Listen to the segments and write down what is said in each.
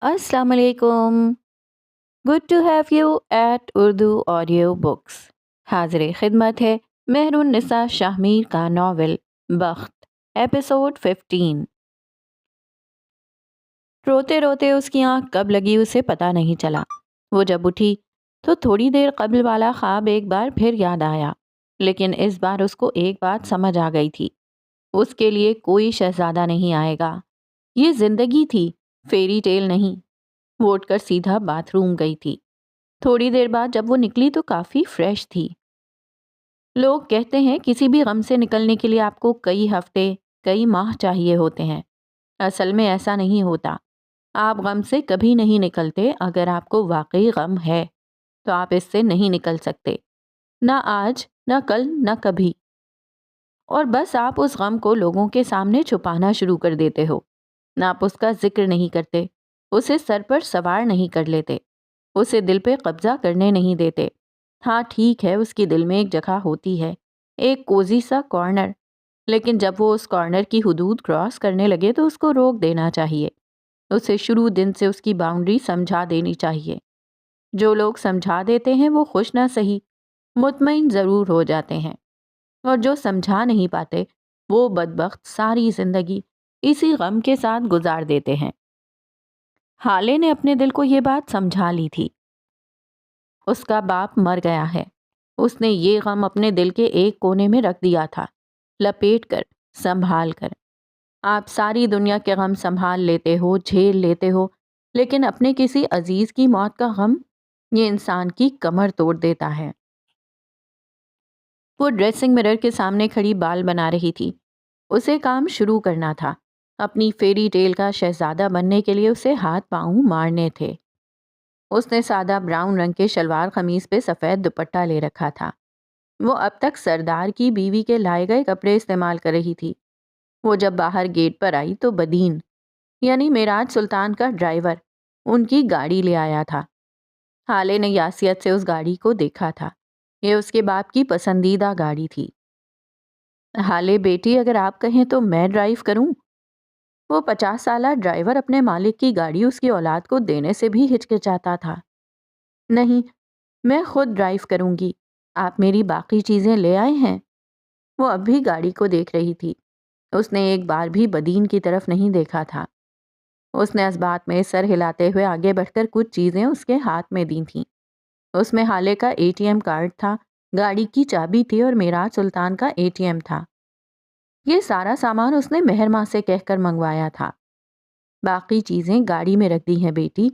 السلام علیکم. Good to have you at Urdu audio books. حاضر خدمت ہے مہر النساء شاہ میر کا ناول بخت، ایپیسوڈ 15. روتے روتے اس کی آنکھ کب لگی اسے پتہ نہیں چلا. وہ جب اٹھی تو تھوڑی دیر قبل والا خواب ایک بار پھر یاد آیا، لیکن اس بار اس کو ایک بات سمجھ آ گئی تھی. اس کے لیے کوئی شہزادہ نہیں آئے گا. یہ زندگی تھی، فیری ٹیل نہیں. وہ اٹھ کر سیدھا باتھ روم گئی تھی. تھوڑی دیر بعد جب وہ نکلی تو کافی فریش تھی. لوگ کہتے ہیں کسی بھی غم سے نکلنے کے لیے آپ کو کئی ہفتے، کئی ماہ چاہیے ہوتے ہیں. اصل میں ایسا نہیں ہوتا. آپ غم سے کبھی نہیں نکلتے. اگر آپ کو واقعی غم ہے تو آپ اس سے نہیں نکل سکتے، نہ آج، نہ کل، نہ کبھی. اور بس آپ اس غم کو لوگوں کے سامنے چھپانا شروع کر دیتے ہو. نہ آپ اس کا ذکر نہیں کرتے، اسے سر پر سوار نہیں کر لیتے، اسے دل پہ قبضہ کرنے نہیں دیتے. ہاں ٹھیک ہے، اس کی دل میں ایک جگہ ہوتی ہے، ایک کوزی سا کارنر. لیکن جب وہ اس کارنر کی حدود کراس کرنے لگے تو اس کو روک دینا چاہیے. اسے شروع دن سے اس کی باؤنڈری سمجھا دینی چاہیے. جو لوگ سمجھا دیتے ہیں وہ خوش نہ سہی مطمئن ضرور ہو جاتے ہیں، اور جو سمجھا نہیں پاتے وہ بدبخت ساری زندگی اسی غم کے ساتھ گزار دیتے ہیں. حالے نے اپنے دل کو یہ بات سمجھا لی تھی. اس کا باپ مر گیا ہے. اس نے یہ غم اپنے دل کے ایک کونے میں رکھ دیا تھا، لپیٹ کر، سنبھال کر. آپ ساری دنیا کے غم سنبھال لیتے ہو، جھیل لیتے ہو، لیکن اپنے کسی عزیز کی موت کا غم، یہ انسان کی کمر توڑ دیتا ہے. وہ ڈریسنگ مرر کے سامنے کھڑی بال بنا رہی تھی. اسے کام شروع کرنا تھا. اپنی فیری ٹیل کا شہزادہ بننے کے لیے اسے ہاتھ پاؤں مارنے تھے. اس نے سادہ براؤن رنگ کے شلوار قمیص پہ سفید دوپٹہ لے رکھا تھا. وہ اب تک سردار کی بیوی کے لائے گئے کپڑے استعمال کر رہی تھی. وہ جب باہر گیٹ پر آئی تو بدین، یعنی معراج سلطان کا ڈرائیور، ان کی گاڑی لے آیا تھا. حالے نے یاسیت سے اس گاڑی کو دیکھا تھا. یہ اس کے باپ کی پسندیدہ گاڑی تھی. حالے بیٹی، اگر آپ کہیں تو میں ڈرائیو کروں؟ وہ 50 سالہ ڈرائیور اپنے مالک کی گاڑی اس کی اولاد کو دینے سے بھی ہچکچاتا تھا. نہیں، میں خود ڈرائیو کروں گی. آپ میری باقی چیزیں لے آئے ہیں؟ وہ اب بھی گاڑی کو دیکھ رہی تھی. اس نے ایک بار بھی بدین کی طرف نہیں دیکھا تھا. اس نے اسبات میں سر ہلاتے ہوئے آگے بڑھ کر کچھ چیزیں اس کے ہاتھ میں دی تھیں. اس میں حالے کا ATM کارڈ تھا، گاڑی کی چابی تھی اور معراج سلطان کا ATM تھا. یہ سارا سامان اس نے مہر ماں سے کہہ کر منگوایا تھا. باقی چیزیں گاڑی میں رکھ دی ہیں بیٹی.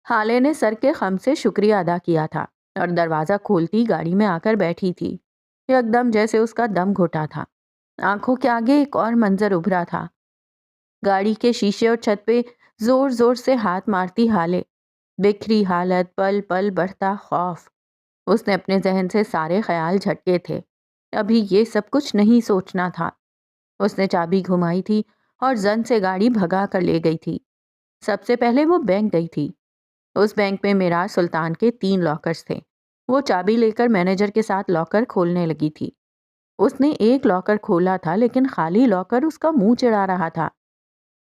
حالے نے سر کے خم سے شکریہ ادا کیا تھا اور دروازہ کھولتی گاڑی میں آ کر بیٹھی تھی. یک دم جیسے اس کا دم گھٹا تھا. آنکھوں کے آگے ایک اور منظر ابھرا تھا. گاڑی کے شیشے اور چھت پہ زور زور سے ہاتھ مارتی حالے. بکھری حالت، پل پل بڑھتا خوف. اس نے اپنے ذہن سے سارے خیال جھٹکے تھے. ابھی یہ سب کچھ نہیں سوچنا تھا. اس نے چابی گھمائی تھی اور زن سے گاڑی بھگا کر لے گئی تھی. سب سے پہلے وہ بینک گئی تھی. اس بینک میں معراج سلطان کے 3 لاکرز تھے. وہ چابی لے کر مینیجر کے ساتھ لاکر کھولنے لگی تھی. اس نے ایک لاکر کھولا تھا لیکن خالی لاکر اس کا منہ چڑھا رہا تھا.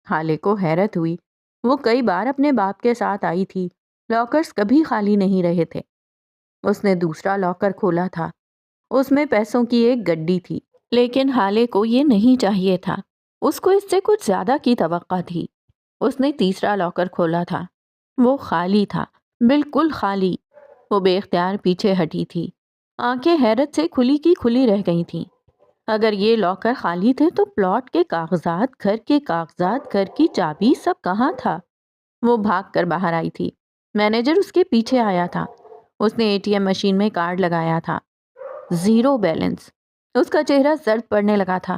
حالے کو حیرت ہوئی. وہ کئی بار اپنے باپ کے ساتھ آئی تھی، لاکرز کبھی خالی نہیں رہے تھے. اس نے دوسرا لاکر کھولا تھا. اس میں پیسوں کی ایک گڈی تھی، لیکن حالے کو یہ نہیں چاہیے تھا. اس کو اس سے کچھ زیادہ کی توقع تھی. اس نے تیسرا لاکر کھولا تھا. وہ خالی تھا، بالکل خالی. وہ بے اختیار پیچھے ہٹی تھی. آنکھیں حیرت سے کھلی کی کھلی رہ گئی تھیں. اگر یہ لاکر خالی تھے تو پلاٹ کے کاغذات، گھر کے کاغذات، گھر کی چابی سب کہاں تھا؟ وہ بھاگ کر باہر آئی تھی. مینیجر اس کے پیچھے آیا تھا. اس نے ATM مشین میں کارڈ لگایا تھا. 0 بیلنس. اس کا چہرہ زرد پڑنے لگا تھا.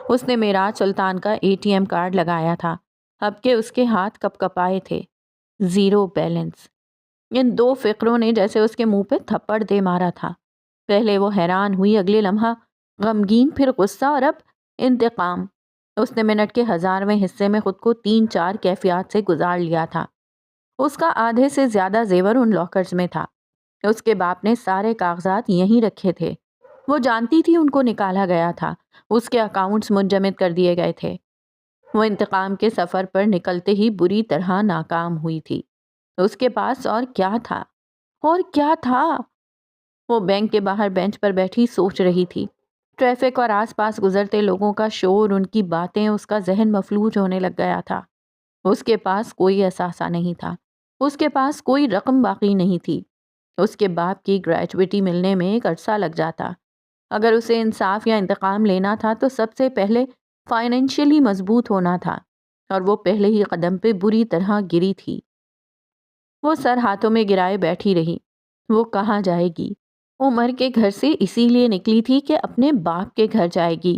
اس نے معراج سلطان کا ATM کارڈ لگایا تھا، اب کہ اس کے ہاتھ کپ کپائے تھے. 0 بیلنس. ان 2 فقروں نے جیسے اس کے منہ پہ تھپڑ دے مارا تھا. پہلے وہ حیران ہوئی، اگلے لمحہ غمگین، پھر غصہ اور اب انتقام. اس نے منٹ کے 1000ویں حصے میں خود کو 3-4 کیفیات سے گزار لیا تھا. اس کا آدھے سے زیادہ زیور ان لاکرز میں تھا. اس کے باپ نے سارے کاغذات یہیں رکھے تھے. وہ جانتی تھی ان کو نکالا گیا تھا. اس کے اکاؤنٹس منجمد کر دیے گئے تھے. وہ انتقام کے سفر پر نکلتے ہی بری طرح ناکام ہوئی تھی۔ اس کے پاس اور کیا تھا؟ اور کیا تھا؟ وہ بینک کے باہر بینچ پر بیٹھی سوچ رہی تھی۔ ٹریفک اور آس پاس گزرتے لوگوں کا شور، ان کی باتیں، اس کا ذہن مفلوج ہونے لگ گیا تھا۔ اس کے پاس کوئی اثاثہ نہیں تھا، اس کے پاس کوئی رقم باقی نہیں تھی۔ اس کے باپ کی گریجویٹی ملنے میں ایک عرصہ لگ جاتا۔ اگر اسے انصاف یا انتقام لینا تھا تو سب سے پہلے فائنینشلی مضبوط ہونا تھا، اور وہ پہلے ہی قدم پہ بری طرح گری تھی۔ وہ سر ہاتھوں میں گرائے بیٹھی رہی۔ وہ کہاں جائے گی؟ عمر کے گھر سے اسی لیے نکلی تھی کہ اپنے باپ کے گھر جائے گی،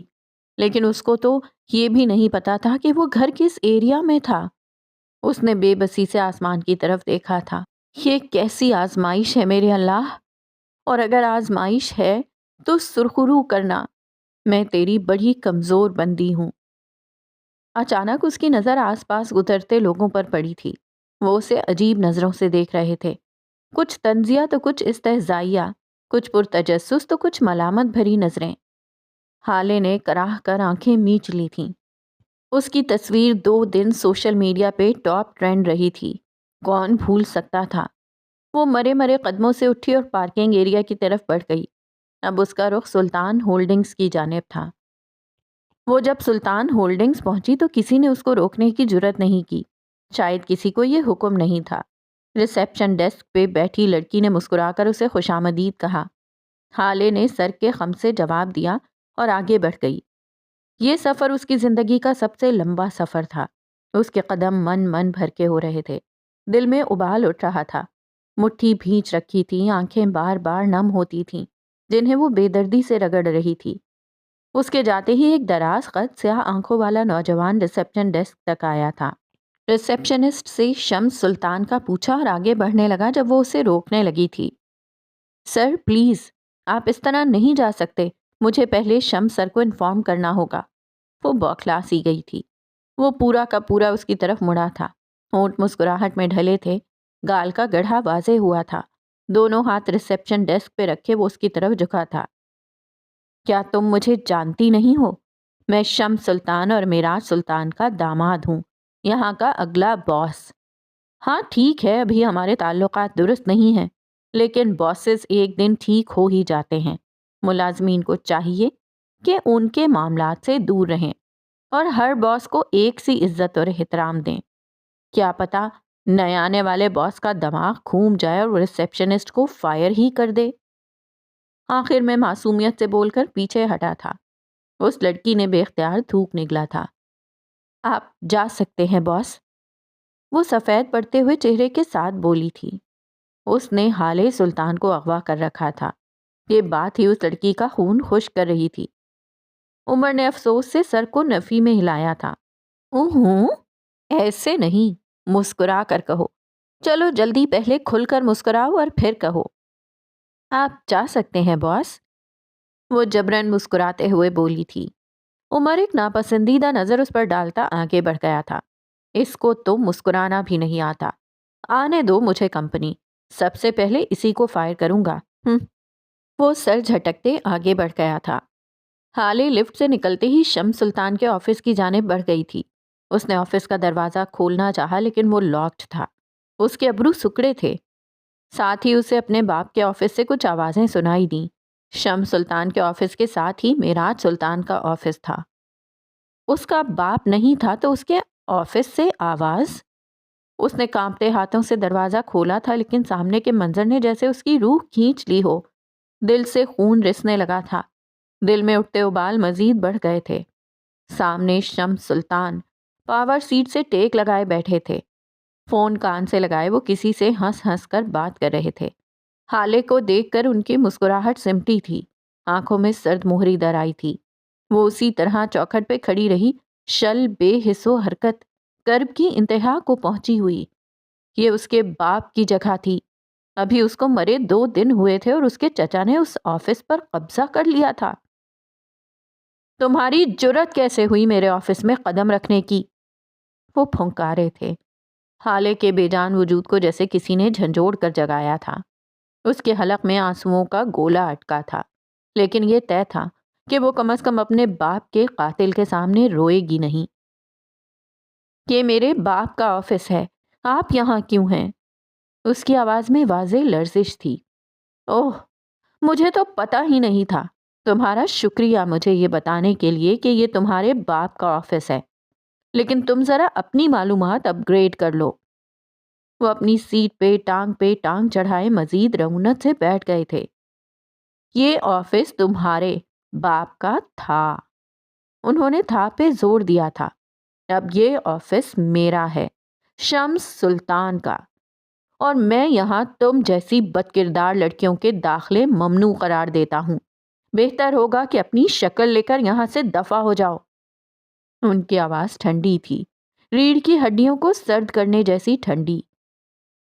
لیکن اس کو تو یہ بھی نہیں پتا تھا کہ وہ گھر کس ایریا میں تھا۔ اس نے بے بسی سے آسمان کی طرف دیکھا تھا۔ یہ کیسی آزمائش ہے میرے اللہ! اور اگر آزمائش ہے تو سرخرو کرنا، میں تیری بڑی کمزور بندی ہوں۔ اچانک اس کی نظر آس پاس گزرتے لوگوں پر پڑی تھی۔ وہ اسے عجیب نظروں سے دیکھ رہے تھے، کچھ طنزیہ تو کچھ استہزائیہ، کچھ پرتجسس تو کچھ ملامت بھری نظریں۔ حالے نے کراہ کر آنکھیں میچ لی تھیں۔ اس کی تصویر 2 دن سوشل میڈیا پہ ٹاپ ٹرینڈ رہی تھی۔ کون بھول سکتا تھا؟ وہ مرے مرے قدموں سے اٹھی اور پارکنگ ایریا کی طرف بڑھ گئی۔ اب اس کا رخ سلطان ہولڈنگز کی جانب تھا۔ وہ جب سلطان ہولڈنگز پہنچی تو کسی نے اس کو روکنے کی جرت نہیں کی، شاید کسی کو یہ حکم نہیں تھا۔ ریسیپشن ڈیسک پہ بیٹھی لڑکی نے مسکرا کر اسے خوشامدید کہا۔ حالے نے سر کے خم سے جواب دیا اور آگے بڑھ گئی۔ یہ سفر اس کی زندگی کا سب سے لمبا سفر تھا۔ اس کے قدم من بھر کے ہو رہے تھے، دل میں ابال اٹھ رہا تھا، مٹھی بھینچ رکھی تھی، آنکھیں بار بار نم ہوتی تھیں جنہیں وہ بے دردی سے رگڑ رہی تھی۔ اس کے جاتے ہی ایک دراز قد سیاہ آنکھوں والا نوجوان ریسیپشن ڈیسک تک آیا تھا۔ ریسیپشنسٹ سے شمس سلطان کا پوچھا اور آگے بڑھنے لگا جب وہ اسے روکنے لگی تھی۔ سر پلیز، آپ اس طرح نہیں جا سکتے، مجھے پہلے شمس سر کو انفارم کرنا ہوگا۔ وہ بوکھلا سی گئی تھی۔ وہ پورا کا پورا اس کی طرف مڑا تھا، ہونٹ مسکراہٹ میں ڈھلے تھے، گال کا گڑھا واضح ہوا تھا، دونوں ہاتھ ریسیپشن ڈیسک پہ رکھے وہ اس کی طرف جھکا تھا۔ کیا تم مجھے جانتی نہیں ہو؟ میں شمس سلطان اور معراج سلطان کا داماد ہوں، یہاں کا اگلا باس۔ ہاں ٹھیک ہے، ابھی ہمارے تعلقات درست نہیں ہیں، لیکن باسز ایک دن ٹھیک ہو ہی جاتے ہیں۔ ملازمین کو چاہیے کہ ان کے معاملات سے دور رہیں اور ہر باس کو ایک سی عزت اور احترام دیں۔ کیا پتا نئے آنے والے باس کا دماغ گھوم جائے اور ریسیپشنسٹ کو فائر ہی کر دے۔ آخر میں معصومیت سے بول کر پیچھے ہٹا تھا۔ اس لڑکی نے بے اختیار تھوک نگلا تھا۔ آپ جا سکتے ہیں باس، وہ سفید پڑتے ہوئے چہرے کے ساتھ بولی تھی۔ اس نے حالے سلطان کو اغوا کر رکھا تھا۔ یہ بات ہی اس لڑکی کا خون خشک کر رہی تھی۔ عمر نے افسوس سے سر کو نفی میں ہلایا تھا۔ ایسے نہیں، مسکرا کر کہو۔ چلو جلدی، پہلے کھل کر مسکراؤ اور پھر کہو۔ آپ جا سکتے ہیں باس، وہ جبرن مسکراتے ہوئے بولی تھی۔ عمر ایک ناپسندیدہ نظر اس پر ڈالتا آگے بڑھ گیا تھا۔ اس کو تو مسکرانا بھی نہیں آتا۔ آنے دو مجھے کمپنی، سب سے پہلے اسی کو فائر کروں گا۔ وہ سر جھٹکتے آگے بڑھ گیا تھا۔ حالے لفٹ سے نکلتے ہی شمس سلطان کے آفس کی جانب بڑھ گئی تھی۔ اس نے آفس کا دروازہ کھولنا چاہا لیکن وہ لاکڈ تھا۔ اس کے ابرو سکڑے تھے۔ ساتھ ہی اسے اپنے باپ کے آفس سے کچھ آوازیں سنائی دیں۔ شمس سلطان کے آفس کے ساتھ ہی معراج سلطان کا آفس تھا۔ اس کا باپ نہیں تھا تو اس کے آفس سے آواز؟ اس نے کانپتے ہاتھوں سے دروازہ کھولا تھا لیکن سامنے کے منظر نے جیسے اس کی روح کھینچ لی ہو۔ دل سے خون رسنے لگا تھا، دل میں اٹھتے ابال مزید بڑھ گئے تھے۔ سامنے شمس سلطان پاور سیٹ سے ٹیک لگائے بیٹھے تھے، فون کان سے لگائے وہ کسی سے ہنس ہنس کر بات کر رہے تھے۔ حالے کو دیکھ کر ان کی مسکراہٹ سمٹی تھی، آنکھوں میں سرد مہری در آئی تھی۔ وہ اسی طرح چوکھٹ پہ کھڑی رہی، شل بے حس و حرکت، کرب کی انتہا کو پہنچی ہوئی۔ یہ اس کے باپ کی جگہ تھی، ابھی اس کو مرے 2 دن ہوئے تھے اور اس کے چچا نے اس آفس پر قبضہ کر لیا تھا۔ تمہاری جرت کیسے ہوئی میرے آفس میں قدم رکھنے کی؟ وہ پھنکارے تھے۔ حالے کے بے جان وجود کو جیسے کسی نے جھنجھوڑ کر جگایا تھا۔ اس کے حلق میں آنسوؤں کا گولا اٹکا تھا، لیکن یہ طے تھا کہ وہ کم از کم اپنے باپ کے قاتل کے سامنے روئے گی نہیں۔ یہ میرے باپ کا آفس ہے، آپ یہاں کیوں ہیں؟ اس کی آواز میں واضح لرزش تھی۔ اوہ، مجھے تو پتہ ہی نہیں تھا۔ تمہارا شکریہ مجھے یہ بتانے کے لیے کہ یہ تمہارے باپ کا آفس ہے، لیکن تم ذرا اپنی معلومات اپ گریڈ کر لو۔ وہ اپنی سیٹ پہ ٹانگ چڑھائے مزید رعونت سے بیٹھ گئے تھے۔ یہ آفس تمہارے باپ کا تھا، انہوں نے تھا پہ زور دیا تھا۔ اب یہ آفس میرا ہے، شمس سلطان کا، اور میں یہاں تم جیسی بد کردار لڑکیوں کے داخلے ممنوع قرار دیتا ہوں۔ بہتر ہوگا کہ اپنی شکل لے کر یہاں سے دفع ہو جاؤ۔ ان کی آواز ٹھنڈی تھی، ریڑھ کی ہڈیوں کو سرد کرنے جیسی ٹھنڈی۔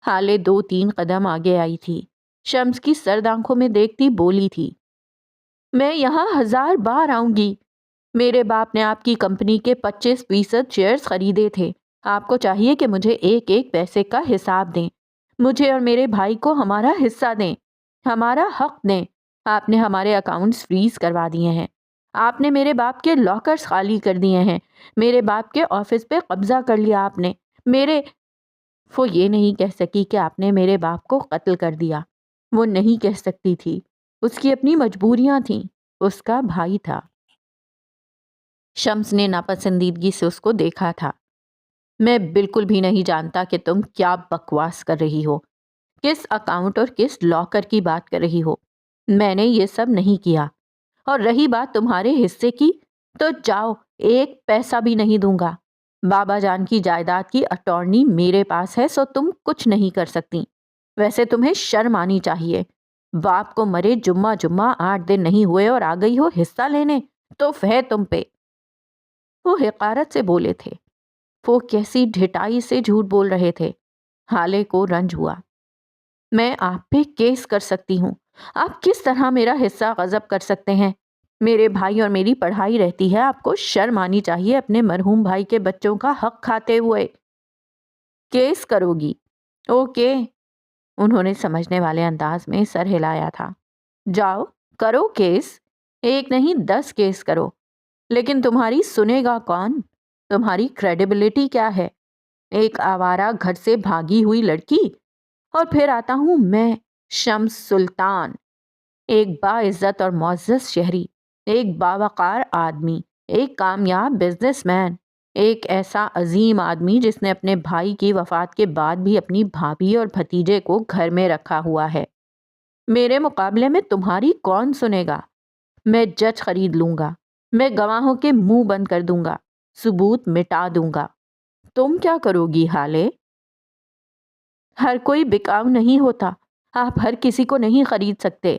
حالے 2-3 قدم آگے آئی تھی، شمس کی سرد آنکھوں میں دیکھتی بولی تھی، میں یہاں 1000 بار آؤں گی۔ میرے باپ نے آپ کی کمپنی کے 25% شیئرز خریدے تھے۔ آپ کو چاہیے کہ مجھے ایک ایک پیسے کا حساب دیں، مجھے اور میرے بھائی کو ہمارا حصہ دیں، ہمارا حق دیں۔ آپ نے ہمارے اکاؤنٹس فریز کروا دیے ہیں، آپ نے میرے باپ کے لاکرز خالی کر دیے ہیں، میرے باپ کے آفس پہ قبضہ کر لیا آپ نے۔ وہ یہ نہیں کہہ سکی کہ آپ نے میرے باپ کو قتل کر دیا، وہ نہیں کہہ سکتی تھی، اس کی اپنی مجبوریاں تھیں، اس کا بھائی تھا۔ شمس نے ناپسندیدگی سے اس کو دیکھا تھا۔ میں بالکل بھی نہیں جانتا کہ تم کیا بکواس کر رہی ہو، کس اکاؤنٹ اور کس لاکر کی بات کر رہی ہو۔ میں نے یہ سب نہیں کیا، اور رہی بات تمہارے حصے کی تو جاؤ، ایک پیسہ بھی نہیں دوں گا۔ بابا جان کی جائیداد کی اٹارنی میرے پاس ہے، سو تم کچھ نہیں کر سکتی۔ ویسے تمہیں شرم آنی چاہیے، باپ کو مرے جمعہ 8 دن نہیں ہوئے اور آ گئی ہو حصہ لینے، تو ہے تم پہ۔ وہ حقارت سے بولے تھے، وہ کیسی ڈھٹائی سے جھوٹ بول رہے تھے۔ حالے کو رنج ہوا۔ میں آپ پہ کیس کر سکتی ہوں، آپ کس طرح میرا حصہ غصب کر سکتے ہیں؟ میرے بھائی اور میری پڑھائی رہتی ہے، آپ کو شرم آنی چاہیے اپنے مرحوم بھائی کے بچوں کا حق کھاتے ہوئے۔ کیس کرو گی؟ اوکے، انہوں نے سمجھنے والے انداز میں سر ہلایا تھا۔ جاؤ کرو کیس، 1 نہیں 10 کیس کرو، لیکن تمہاری سنے گا کون؟ تمہاری کریڈیبلٹی کیا ہے؟ ایک آوارہ گھر سے بھاگی ہوئی لڑکی، اور پھر آتا ہوں میں، شمس سلطان، ایک باعزت اور معزز شہری، ایک باوقار آدمی، ایک کامیاب بزنس مین، ایک ایسا عظیم آدمی جس نے اپنے بھائی کی وفات کے بعد بھی اپنی بھابھی اور بھتیجے کو گھر میں رکھا ہوا ہے۔ میرے مقابلے میں تمہاری کون سنے گا؟ میں جج خرید لوں گا، میں گواہوں کے منہ بند کر دوں گا، ثبوت مٹا دوں گا۔ تم کیا کرو گی حالے؟ ہر کوئی بکاؤ نہیں ہوتا، آپ ہر کسی کو نہیں خرید سکتے۔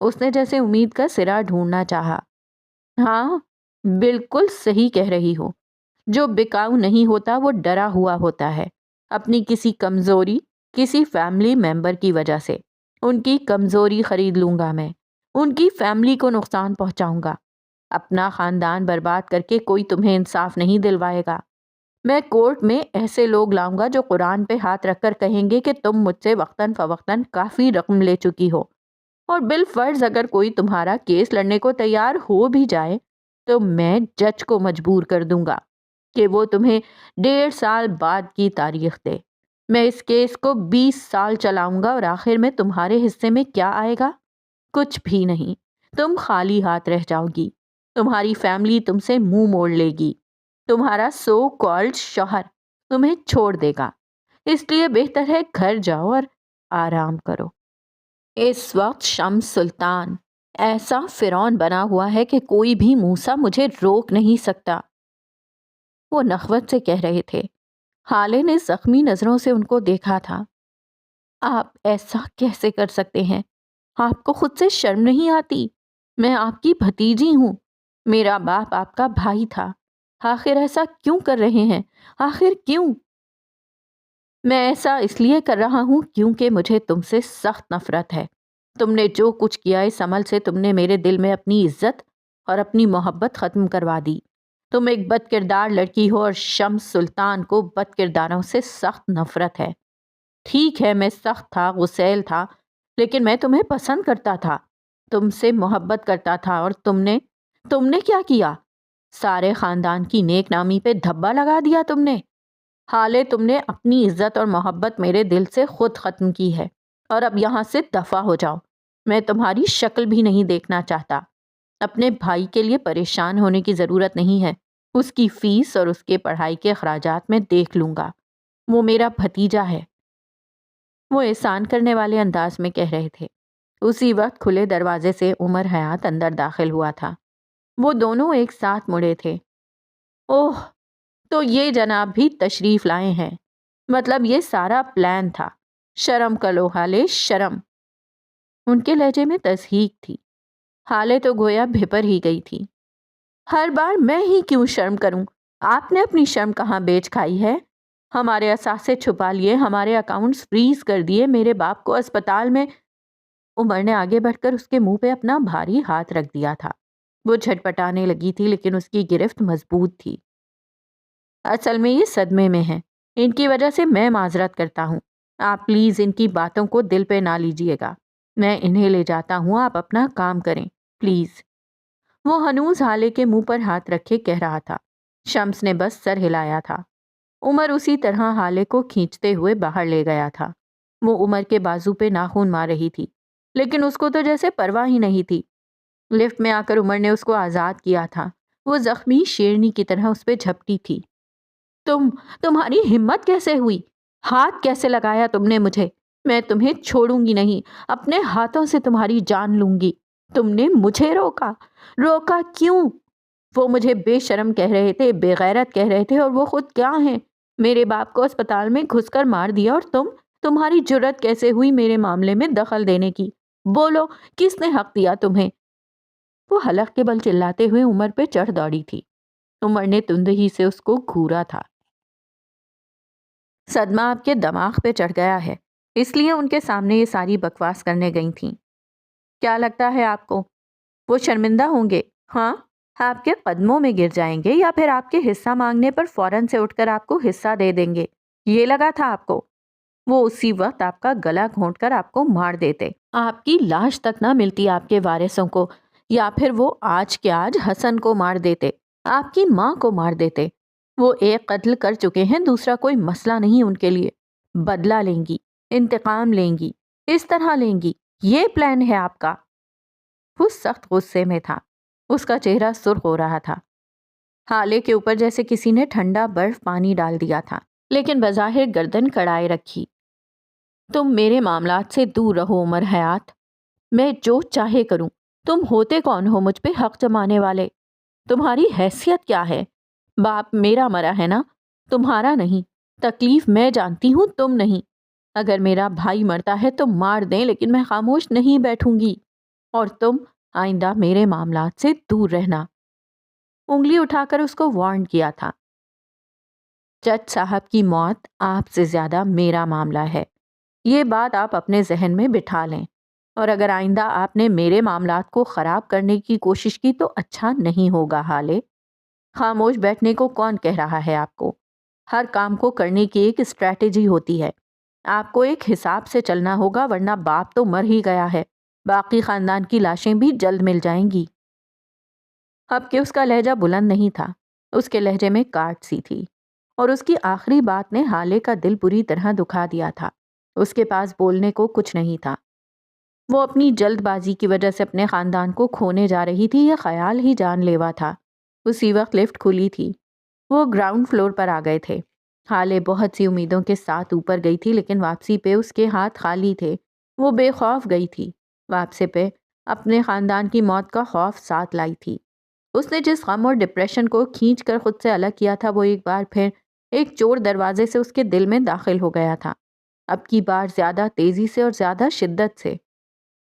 اس نے جیسے امید کا سرا ڈھونڈنا چاہا۔ ہاں، بالکل صحیح کہہ رہی ہو، جو بکاؤ نہیں ہوتا وہ ڈرا ہوا ہوتا ہے، اپنی کسی کمزوری، کسی فیملی ممبر کی وجہ سے۔ ان کی کمزوری خرید لوں گا میں، ان کی فیملی کو نقصان پہنچاؤں گا، اپنا خاندان برباد کر کے کوئی تمہیں انصاف نہیں دلوائے گا۔ میں کورٹ میں ایسے لوگ لاؤں گا جو قرآن پہ ہاتھ رکھ کر کہیں گے کہ تم مجھ سے وقتاً فوقتاً کافی رقم لے چکی ہو، اور بالفرض اگر کوئی تمہارا کیس لڑنے کو تیار ہو بھی جائے تو میں جج کو مجبور کر دوں گا کہ وہ تمہیں 1.5 سال بعد کی تاریخ دے۔ میں اس کیس کو 20 سال چلاؤں گا، اور آخر میں تمہارے حصے میں کیا آئے گا؟ کچھ بھی نہیں۔ تم خالی ہاتھ رہ جاؤ گی، تمہاری فیملی تم سے منہ موڑ لے گی، تمہارا سو کالڈ شوہر تمہیں چھوڑ دے گا۔ اس لیے بہتر ہے گھر جاؤ اور آرام کرو۔ اس وقت شمس سلطان ایسا فرعون بنا ہوا ہے کہ کوئی بھی موسیٰ مجھے روک نہیں سکتا، وہ نخوت سے کہہ رہے تھے۔ حالے نے زخمی نظروں سے ان کو دیکھا تھا۔ آپ ایسا کیسے کر سکتے ہیں؟ آپ کو خود سے شرم نہیں آتی؟ میں آپ کی بھتیجی ہوں، میرا باپ آپ کا بھائی تھا، آخر ایسا کیوں کر رہے ہیں؟ آخر کیوں؟ میں ایسا اس لیے کر رہا ہوں کیونکہ مجھے تم سے سخت نفرت ہے۔ تم نے جو کچھ کیا، اس عمل سے تم نے میرے دل میں اپنی عزت اور اپنی محبت ختم کروا دی۔ تم ایک بد کردار لڑکی ہو، اور شمس سلطان کو بد کرداروں سے سخت نفرت ہے۔ ٹھیک ہے، میں سخت تھا، غسیل تھا، لیکن میں تمہیں پسند کرتا تھا، تم سے محبت کرتا تھا، اور تم نے کیا کیا؟ سارے خاندان کی نیک نامی پہ دھبا لگا دیا تم نے۔ حالے تم نے اپنی عزت اور محبت میرے دل سے خود ختم کی ہے، اور اب یہاں سے دفع ہو جاؤ۔ میں تمہاری شکل بھی نہیں دیکھنا چاہتا۔ اپنے بھائی کے لیے پریشان ہونے کی ضرورت نہیں ہے، اس کی فیس اور اس کے پڑھائی کے اخراجات میں دیکھ لوں گا، وہ میرا بھتیجا ہے، وہ احسان کرنے والے انداز میں کہہ رہے تھے۔ اسی وقت کھلے دروازے سے عمر حیات اندر داخل ہوا تھا۔ وہ دونوں ایک ساتھ مڑے تھے۔ اوہ، تو یہ جناب بھی تشریف لائے ہیں، مطلب یہ سارا پلان تھا۔ شرم کرو حالے، شرم۔ ان کے لہجے میں تصحیق تھی۔ حالے تو گویا بھپر ہی گئی تھی۔ ہر بار میں ہی کیوں شرم کروں؟ آپ نے اپنی شرم کہاں بیچ کھائی ہے؟ ہمارے اثاثے چھپا لیے، ہمارے اکاؤنٹس فریز کر دیے، میرے باپ کو اسپتال میں۔ عمر نے آگے بڑھ کر اس کے منہ پہ اپنا بھاری ہاتھ رکھ دیا تھا۔ وہ جھٹپٹانے لگی تھی لیکن اس کی گرفت مضبوط تھی۔ اصل میں یہ صدمے میں ہیں، ان کی وجہ سے میں معذرت کرتا ہوں۔ آپ پلیز ان کی باتوں کو دل پہ نہ لیجئے گا، میں انہیں لے جاتا ہوں، آپ اپنا کام کریں پلیز۔ وہ ہنوز حالے کے منہ پر ہاتھ رکھے کہہ رہا تھا۔ شمس نے بس سر ہلایا تھا۔ عمر اسی طرح حالے کو کھینچتے ہوئے باہر لے گیا تھا۔ وہ عمر کے بازو پہ ناخن مار رہی تھی لیکن اس کو تو جیسے پرواہ ہی نہیں تھی۔ لفٹ میں آ کر عمر نے اس کو آزاد کیا تھا۔ وہ زخمی شیرنی کی طرح اس پہ جھپٹی تھی۔ تمہاری ہمت کیسے ہوئی؟ ہاتھ کیسے لگایا تم نے مجھے؟ میں تمہیں چھوڑوں گی نہیں، اپنے ہاتھوں سے تمہاری جان لوں گی۔ تم نے مجھے روکا کیوں؟ وہ مجھے بے شرم کہہ رہے تھے، بے غیرت کہہ رہے تھے، اور وہ خود کیا ہیں؟ میرے باپ کو اسپتال میں گھس کر مار دیا، اور تمہاری جرت کیسے ہوئی میرے معاملے میں دخل دینے کی؟ بولو، کس نے حق دیا تمہیں؟ وہ حلق کے بل چلاتے ہوئے عمر پہ چڑھ دوڑی تھی۔ عمر نے تندہی سے اس کو گھورا تھا۔ صدمہ آپ کے دماغ پہ چڑھ گیا ہے، اس لیے ان کے سامنے یہ ساری بکواس کرنے گئی تھیں۔ کیا لگتا ہے آپ کو وہ شرمندہ ہوں گے؟ ہاں، آپ کے قدموں میں گر جائیں گے یا پھر آپ کے حصہ مانگنے پر فوراً سے اٹھ کر آپ کو حصہ دے دیں گے؟ یہ لگا تھا آپ کو؟ وہ اسی وقت آپ کا گلا گھونٹ کر آپ کو مار دیتے، آپ کی لاش تک نہ ملتی آپ کے وارثوں کو، یا پھر وہ آج کے آج حسن کو مار دیتے، آپ کی ماں کو مار دیتے۔ وہ ایک قتل کر چکے ہیں، دوسرا کوئی مسئلہ نہیں ان کے لیے۔ بدلہ لیں گی، انتقام لیں گی، اس طرح لیں گی، یہ پلان ہے آپ کا۔ وہ سخت غصے میں تھا، اس کا چہرہ سرخ ہو رہا تھا۔ حالے کے اوپر جیسے کسی نے ٹھنڈا برف پانی ڈال دیا تھا، لیکن بظاہر گردن کڑائے رکھی۔ تم میرے معاملات سے دور رہو عمر حیات، میں جو چاہے کروں۔ تم ہوتے کون ہو مجھ پہ حق جمانے والے؟ تمہاری حیثیت کیا ہے؟ باپ میرا مرا ہے نا، تمہارا نہیں۔ تکلیف میں جانتی ہوں، تم نہیں۔ اگر میرا بھائی مرتا ہے تو مار دیں، لیکن میں خاموش نہیں بیٹھوں گی۔ اور تم آئندہ میرے معاملات سے دور رہنا۔ انگلی اٹھا کر اس کو وارن کیا تھا۔ جج صاحب کی موت آپ سے زیادہ میرا معاملہ ہے، یہ بات آپ اپنے ذہن میں بٹھا لیں، اور اگر آئندہ آپ نے میرے معاملات کو خراب کرنے کی کوشش کی تو اچھا نہیں ہوگا حالے۔ خاموش بیٹھنے کو کون کہہ رہا ہے آپ کو؟ ہر کام کو کرنے کی ایک اسٹریٹجی ہوتی ہے، آپ کو ایک حساب سے چلنا ہوگا، ورنہ باپ تو مر ہی گیا ہے، باقی خاندان کی لاشیں بھی جلد مل جائیں گی۔ اب کہ اس کا لہجہ بلند نہیں تھا، اس کے لہجے میں کاٹ سی تھی، اور اس کی آخری بات نے حالے کا دل بری طرح دکھا دیا تھا۔ اس کے پاس بولنے کو کچھ نہیں تھا۔ وہ اپنی جلد بازی کی وجہ سے اپنے خاندان کو کھونے جا رہی تھی، یہ خیال ہی جان لیوا تھا۔ اسی وقت لفٹ کھلی تھی۔ وہ گراؤنڈ فلور پر آ گئے تھے۔ حالے بہت سی امیدوں کے ساتھ اوپر گئی تھی، لیکن واپسی پہ اس کے ہاتھ خالی تھے۔ وہ بے خوف گئی تھی، واپسی پہ اپنے خاندان کی موت کا خوف ساتھ لائی تھی۔ اس نے جس غم اور ڈپریشن کو کھینچ کر خود سے الگ کیا تھا، وہ ایک بار پھر ایک چور دروازے سے اس کے دل میں داخل ہو گیا تھا، اب کی بار زیادہ تیزی سے اور زیادہ شدت سے۔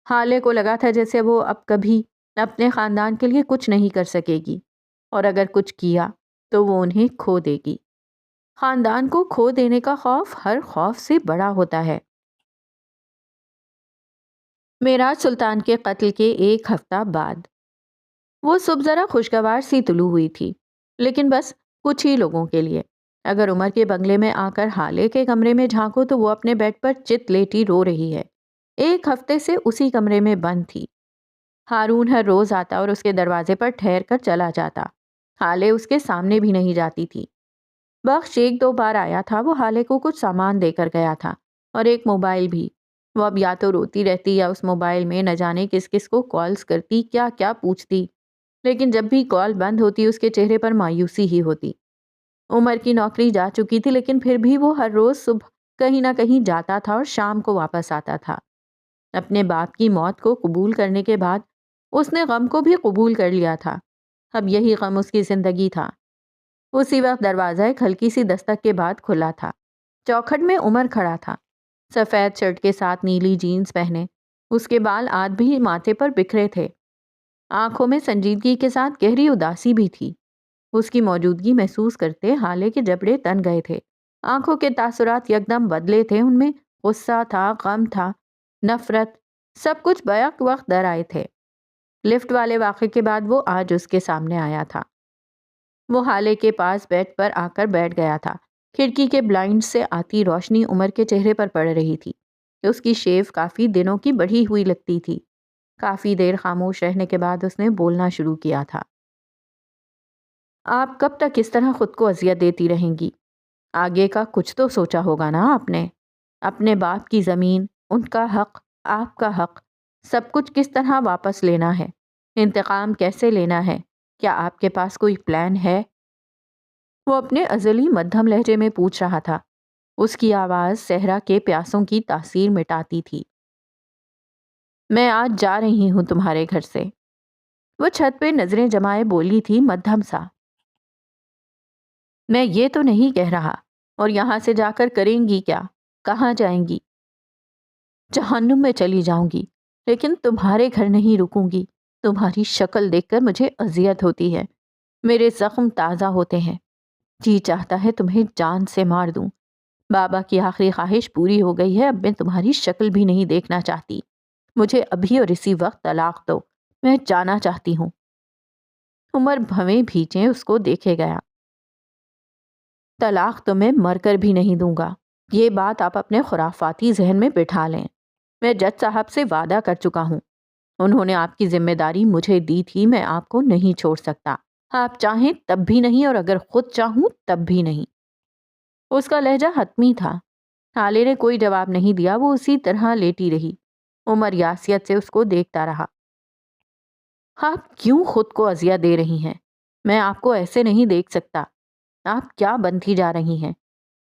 حالے کو لگا تھا جیسے وہ اب کبھی اپنے خاندان کے لیے کچھ نہیں کر سکے گی، اور اگر کچھ کیا تو وہ انہیں کھو دے گی۔ خاندان کو کھو دینے کا خوف ہر خوف سے بڑا ہوتا ہے۔ میراج سلطان کے قتل کے ایک ہفتہ بعد وہ صبح ذرا خوشگوار سی طلوع ہوئی تھی، لیکن بس کچھ ہی لوگوں کے لیے۔ اگر عمر کے بنگلے میں آ کر حالے کے کمرے میں جھانکو تو وہ اپنے بیڈ پر چت لیٹی رو رہی ہے، ایک ہفتے سے اسی کمرے میں بند تھی۔ ہارون ہر روز آتا اور اس کے دروازے پر ٹھہر کر چلا جاتا۔ حالے اس کے سامنے بھی نہیں جاتی تھی۔ بخش 1-2 بار آیا تھا، وہ حالے کو کچھ سامان دے کر گیا تھا اور ایک موبائل بھی۔ وہ اب یا تو روتی رہتی یا اس موبائل میں نہ جانے کس کس کو کالز کرتی، کیا کیا پوچھتی، لیکن جب بھی کال بند ہوتی اس کے چہرے پر مایوسی ہی ہوتی۔ عمر کی نوکری جا چکی تھی، لیکن پھر بھی وہ ہر روز صبح کہیں نہ کہیں جاتا تھا اور شام کو واپس آتا تھا۔ اپنے باپ کی موت کو قبول کرنے کے بعد اس نے غم کو بھی قبول کر لیا تھا۔ اب یہی غم اس کی زندگی تھا۔ اسی وقت دروازہ ایک ہلکی سی دستک کے بعد کھلا تھا۔ چوکھٹ میں عمر کھڑا تھا، سفید شرٹ کے ساتھ نیلی جینز پہنے، اس کے بال آج بھی ماتھے پر بکھرے تھے، آنکھوں میں سنجیدگی کے ساتھ گہری اداسی بھی تھی۔ اس کی موجودگی محسوس کرتے حالے کے جبڑے تن گئے تھے، آنکھوں کے تاثرات یکدم بدلے تھے، ان میں غصہ تھا، غم تھا، نفرت، سب کچھ بیک وقت در آئے تھے۔ لفٹ والے واقعے کے بعد وہ آج اس کے سامنے آیا تھا۔ وہ حالے کے پاس بیڈ پر آ کر بیٹھ گیا تھا۔ کھڑکی کے بلائنڈ سے آتی روشنی عمر کے چہرے پر پڑ رہی تھی۔ اس کی شیو کافی دنوں کی بڑھی ہوئی لگتی تھی۔ کافی دیر خاموش رہنے کے بعد اس نے بولنا شروع کیا تھا۔ آپ کب تک اس طرح خود کو اذیت دیتی رہیں گی؟ آگے کا کچھ تو سوچا ہوگا نا آپ نے؟ اپنے باپ کی زمین، ان کا حق، آپ کا حق، سب کچھ کس طرح واپس لینا ہے؟ انتقام کیسے لینا ہے؟ کیا آپ کے پاس کوئی پلان ہے؟ وہ اپنے ازلی مدھم لہجے میں پوچھ رہا تھا۔ اس کی آواز صحرا کے پیاسوں کی تاثیر مٹاتی تھی۔ میں آج جا رہی ہوں تمہارے گھر سے۔ وہ چھت پہ نظریں جمائے بولی تھی مدھم سا۔ میں یہ تو نہیں کہہ رہا، اور یہاں سے جا کر کریں گی کیا؟ کہاں جائیں گی؟ جہنم میں چلی جاؤں گی، لیکن تمہارے گھر نہیں رکوں گی۔ تمہاری شکل دیکھ کر مجھے اذیت ہوتی ہے، میرے زخم تازہ ہوتے ہیں، جی چاہتا ہے تمہیں جان سے مار دوں۔ بابا کی آخری خواہش پوری ہو گئی ہے، اب میں تمہاری شکل بھی نہیں دیکھنا چاہتی۔ مجھے ابھی اور اسی وقت طلاق دو، میں جانا چاہتی ہوں۔ عمر بھویں بھیجیں اس کو دیکھے گیا۔ طلاق تو میں مر کر بھی نہیں دوں گا، یہ بات آپ اپنے خرافاتی ذہن میں بٹھا لیں۔ میں جج صاحب سے وعدہ کر چکا ہوں، انہوں نے آپ کی ذمہ داری مجھے دی تھی، میں آپ کو نہیں چھوڑ سکتا۔ آپ چاہیں تب بھی نہیں، اور اگر خود چاہوں تب بھی نہیں۔ اس کا لہجہ حتمی تھا۔ حالے نے کوئی جواب نہیں دیا، وہ اسی طرح لیٹی رہی۔ عمر یاسیت سے اس کو دیکھتا رہا۔ آپ کیوں خود کو اذیت دے رہی ہیں؟ میں آپ کو ایسے نہیں دیکھ سکتا۔ آپ کیا بنتی جا رہی ہیں؟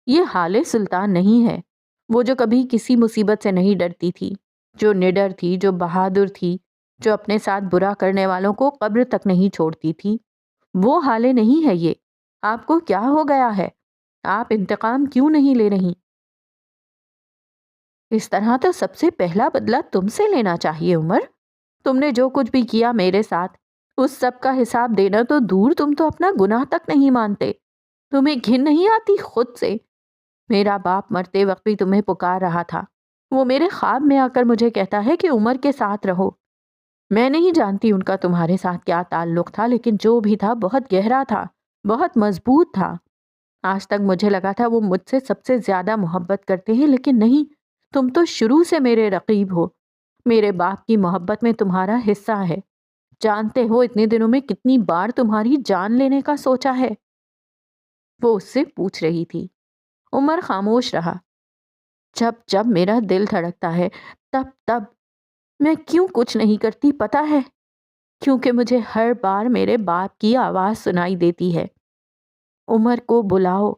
یہ حالے سلطان نہیں ہے، وہ جو کبھی کسی مصیبت سے نہیں ڈرتی تھی، جو نڈر تھی، جو بہادر تھی، جو اپنے ساتھ برا کرنے والوں کو قبر تک نہیں چھوڑتی تھی۔ وہ حالے نہیں ہے یہ۔ آپ کو کیا ہو گیا ہے؟ آپ انتقام کیوں نہیں لے رہی؟ اس طرح تو سب سے پہلا بدلہ تم سے لینا چاہیے عمر۔ تم نے جو کچھ بھی کیا میرے ساتھ، اس سب کا حساب دینا تو دور، تم تو اپنا گناہ تک نہیں مانتے۔ تمہیں گھن نہیں آتی خود سے؟ میرا باپ مرتے وقت بھی تمہیں پکار رہا تھا، وہ میرے خواب میں آ کر مجھے کہتا ہے کہ عمر کے ساتھ رہو۔ میں نہیں جانتی ان کا تمہارے ساتھ کیا تعلق تھا، لیکن جو بھی تھا بہت گہرا تھا، بہت مضبوط تھا۔ آج تک مجھے لگا تھا وہ مجھ سے سب سے زیادہ محبت کرتے ہیں، لیکن نہیں، تم تو شروع سے میرے رقیب ہو۔ میرے باپ کی محبت میں تمہارا حصہ ہے۔ جانتے ہو اتنے دنوں میں کتنی بار تمہاری جان لینے کا سوچا ہے؟ وہ اس سے پوچھ رہی تھی۔ عمر خاموش رہا۔ جب جب میرا دل دھڑکتا ہے، تب تب میں کیوں کچھ نہیں کرتی پتہ ہے؟ کیونکہ مجھے ہر بار میرے باپ کی آواز سنائی دیتی ہے، عمر کو بلاؤ،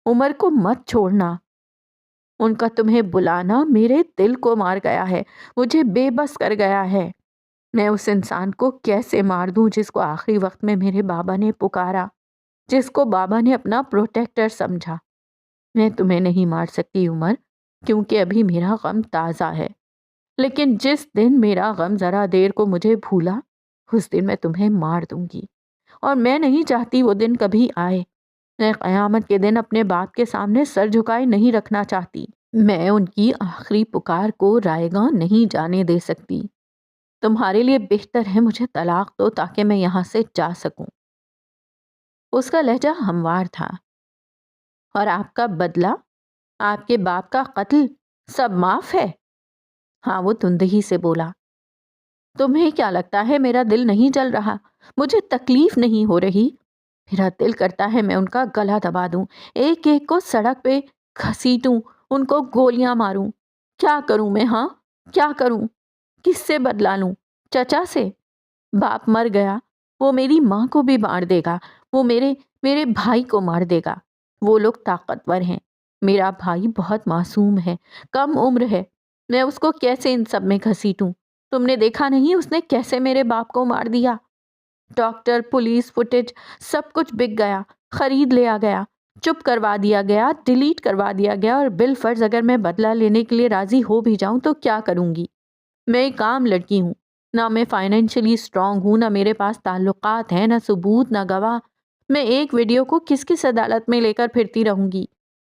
عمر کو مت چھوڑنا۔ ان کا تمہیں بلانا میرے دل کو مار گیا ہے، مجھے بے بس کر گیا ہے۔ میں اس انسان کو کیسے مار دوں جس کو آخری وقت میں میرے بابا نے پکارا، جس کو بابا نے اپنا پروٹیکٹر سمجھا۔ میں تمہیں نہیں مار سکتی عمر، کیونکہ ابھی میرا غم تازہ ہے، لیکن جس دن میرا غم ذرا دیر کو مجھے بھولا، اس دن میں تمہیں مار دوں گی، اور میں نہیں چاہتی وہ دن کبھی آئے۔ میں قیامت کے دن اپنے باپ کے سامنے سر جھکائے نہیں رکھنا چاہتی۔ میں ان کی آخری پکار کو رائے گاں نہیں جانے دے سکتی۔ تمہارے لیے بہتر ہے مجھے طلاق دو تاکہ میں یہاں سے جا سکوں۔ اس کا لہجہ ہموار تھا۔ اور آپ کا بدلہ، آپ کے باپ کا قتل، سب معاف ہے؟ ہاں، وہ تندہی سے بولا۔ تمہیں کیا لگتا ہے میرا دل نہیں جل رہا؟ مجھے تکلیف نہیں ہو رہی؟ میرا دل کرتا ہے میں ان کا گلا دبا دوں، ایک ایک کو سڑک پہ گھسیٹوں، ان کو گولیاں ماروں۔ کیا کروں میں؟ ہاں کیا کروں؟ کس سے بدلا لوں؟ چچا سے؟ باپ مر گیا، وہ میری ماں کو بھی مار دے گا، وہ میرے بھائی کو مار دے گا۔ وہ لوگ طاقتور ہیں، میرا بھائی بہت معصوم ہے، کم عمر ہے، میں اس کو کیسے ان سب میں گھسیٹوں؟ تم نے دیکھا نہیں اس نے کیسے میرے باپ کو مار دیا؟ ڈاکٹر، پولیس، فوٹیج سب کچھ بک گیا، خرید لیا گیا، چپ کروا دیا گیا، ڈیلیٹ کروا دیا گیا، اور بالفرض اگر میں بدلہ لینے کے لیے راضی ہو بھی جاؤں تو کیا کروں گی؟ میں ایک عام لڑکی ہوں، نہ میں فائنینشلی اسٹرانگ ہوں، نہ میرے پاس تعلقات ہیں، نہ ثبوت، نہ گواہ۔ میں ایک ویڈیو کو کس کس عدالت میں لے کر پھرتی رہوں گی؟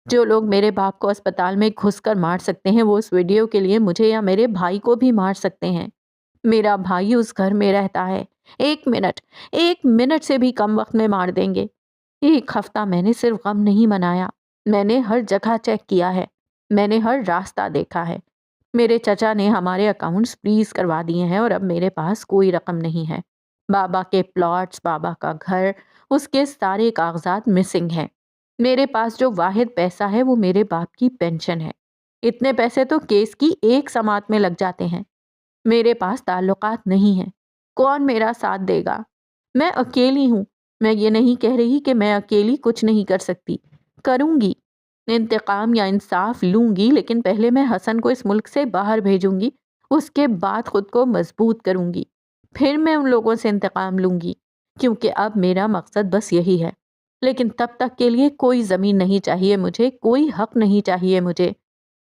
جو لوگ میرے باپ کو اسپتال میں گھس کر مار سکتے ہیں وہ اس ویڈیو کے لیے مجھے یا میرے بھائی کو بھی مار سکتے ہیں۔ میرا بھائی اس گھر میں رہتا ہے، ایک منٹ سے بھی کم وقت میں مار دیں گے۔ ایک ہفتہ میں نے صرف غم نہیں منایا، میں نے ہر جگہ چیک کیا ہے، میں نے ہر راستہ دیکھا ہے۔ میرے چچا نے ہمارے اکاؤنٹس فریز کروا دیے ہیں اور اب میرے پاس کوئی رقم نہیں ہے۔ بابا کے پلاٹس، بابا کا گھر، اس کے سارے کاغذات مسنگ ہیں۔ میرے پاس جو واحد پیسہ ہے وہ میرے باپ کی پینشن ہے۔ اتنے پیسے تو کیس کی ایک سماعت میں لگ جاتے ہیں۔ میرے پاس تعلقات نہیں ہیں، کون میرا ساتھ دے گا؟ میں اکیلی ہوں۔ میں یہ نہیں کہہ رہی کہ میں اکیلی کچھ نہیں کر سکتی، کروں گی، انتقام یا انصاف لوں گی، لیکن پہلے میں حسن کو اس ملک سے باہر بھیجوں گی، اس کے بعد خود کو مضبوط کروں گی، پھر میں ان لوگوں سے انتقام لوں گی، کیونکہ اب میرا مقصد بس یہی ہے۔ لیکن تب تک کے لیے کوئی زمین نہیں چاہیے مجھے، کوئی حق نہیں چاہیے مجھے،